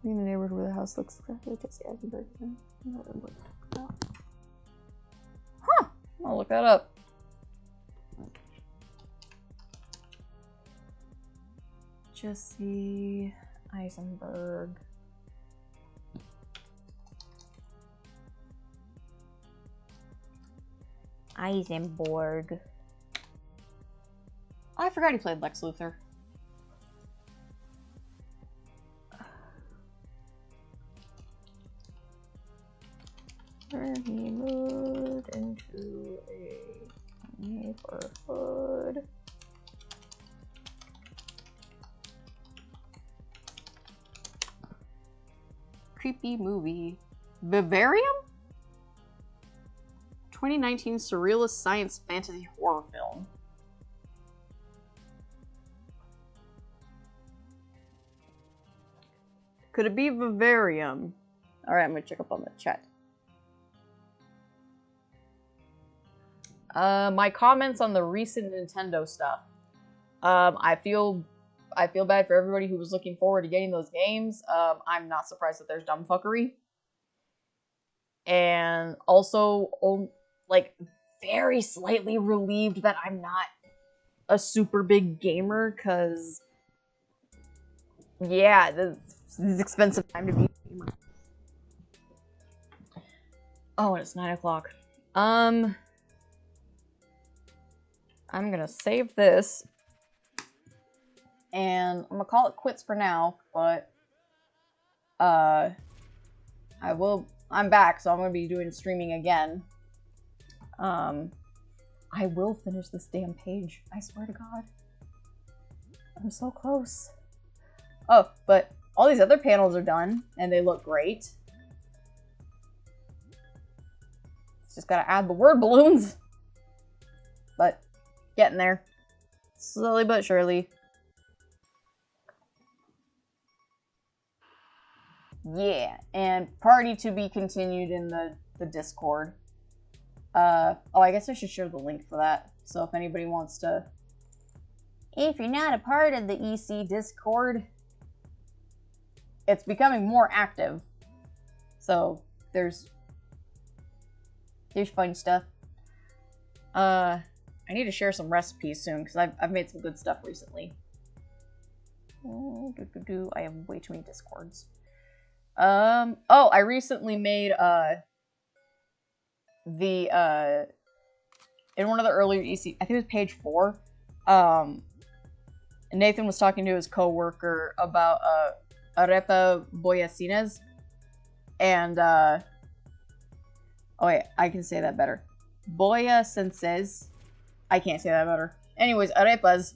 In the neighborhood where the house looks exactly like Jesse Eisenberg. Huh. I'll look that up. Jesse Eisenberg. Eisenberg. I forgot he played Lex Luthor. He moved into a neighborhood. Creepy movie. Vivarium? 2019 surrealist science fantasy horror film. Could it be Vivarium? Alright, I'm gonna check up on the chat. My comments on the recent Nintendo stuff. I feel bad for everybody who was looking forward to getting those games. I'm not surprised that there's dumb fuckery. And also, like, very slightly relieved that I'm not a super big gamer, because, yeah, this is an expensive time to be a gamer. Oh, and it's 9 o'clock. I'm gonna save this, and I'm gonna call it quits for now, but, I'm back, so I'm gonna be doing streaming again. I will finish this damn page, I swear to God. I'm so close. Oh, but all these other panels are done, and they look great. Just gotta add the word balloons. But, getting there. Slowly but surely. Yeah, and party to be continued in the Discord. Oh, I guess I should share the link for that. So if anybody wants to... If you're not a part of the EC Discord, it's becoming more active. So there's fun stuff. I need to share some recipes soon because I've made some good stuff recently. I have way too many Discords. Oh, I recently made in one of the earlier EC, I think it was page 4. Nathan was talking to his coworker about arepa boyacines, and oh wait, I can say that better. Boyacenses. I can't say that better. Anyways, arepas,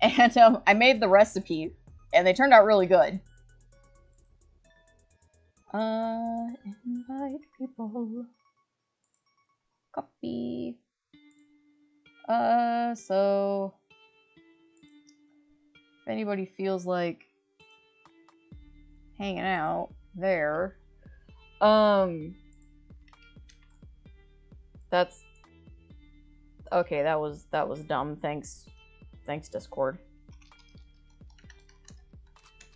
and I made the recipe, and they turned out really good. Invite people. Copy. So if anybody feels like hanging out there, that's okay. That was dumb. Thanks, Discord.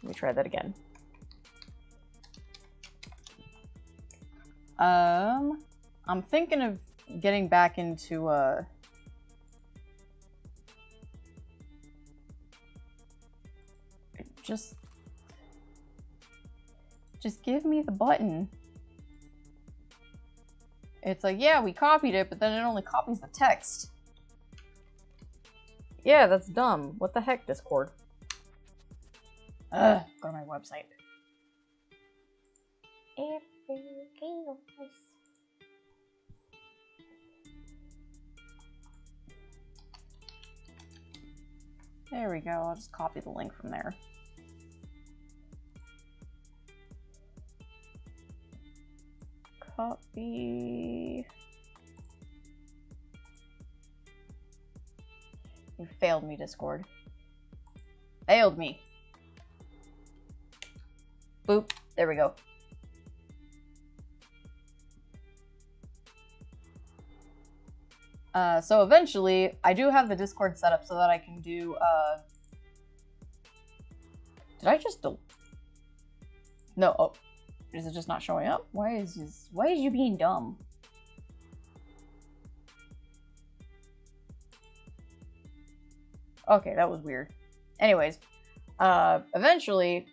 Let me try that again. I'm thinking of getting back into just give me the button. It's like, yeah, we copied it, but then it only copies the text. Yeah, that's dumb. What the heck, Discord? Go to my website. There we go. I'll just copy the link from there. Copy. You failed me, Discord. Failed me. Boop. There we go. So eventually, I do have the Discord set up so that I can do, Did I just No, oh. Is it just not showing up? Why is you being dumb? Okay, that was weird. Anyways, eventually,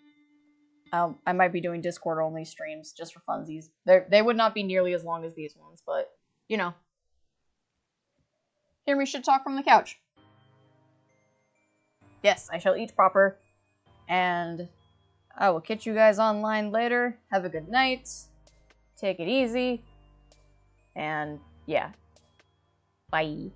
I might be doing Discord-only streams just for funsies. They would not be nearly as long as these ones, but, you know. Hear me shit talk from the couch. Yes, I shall eat proper. And I will catch you guys online later. Have a good night. Take it easy. And yeah. Bye.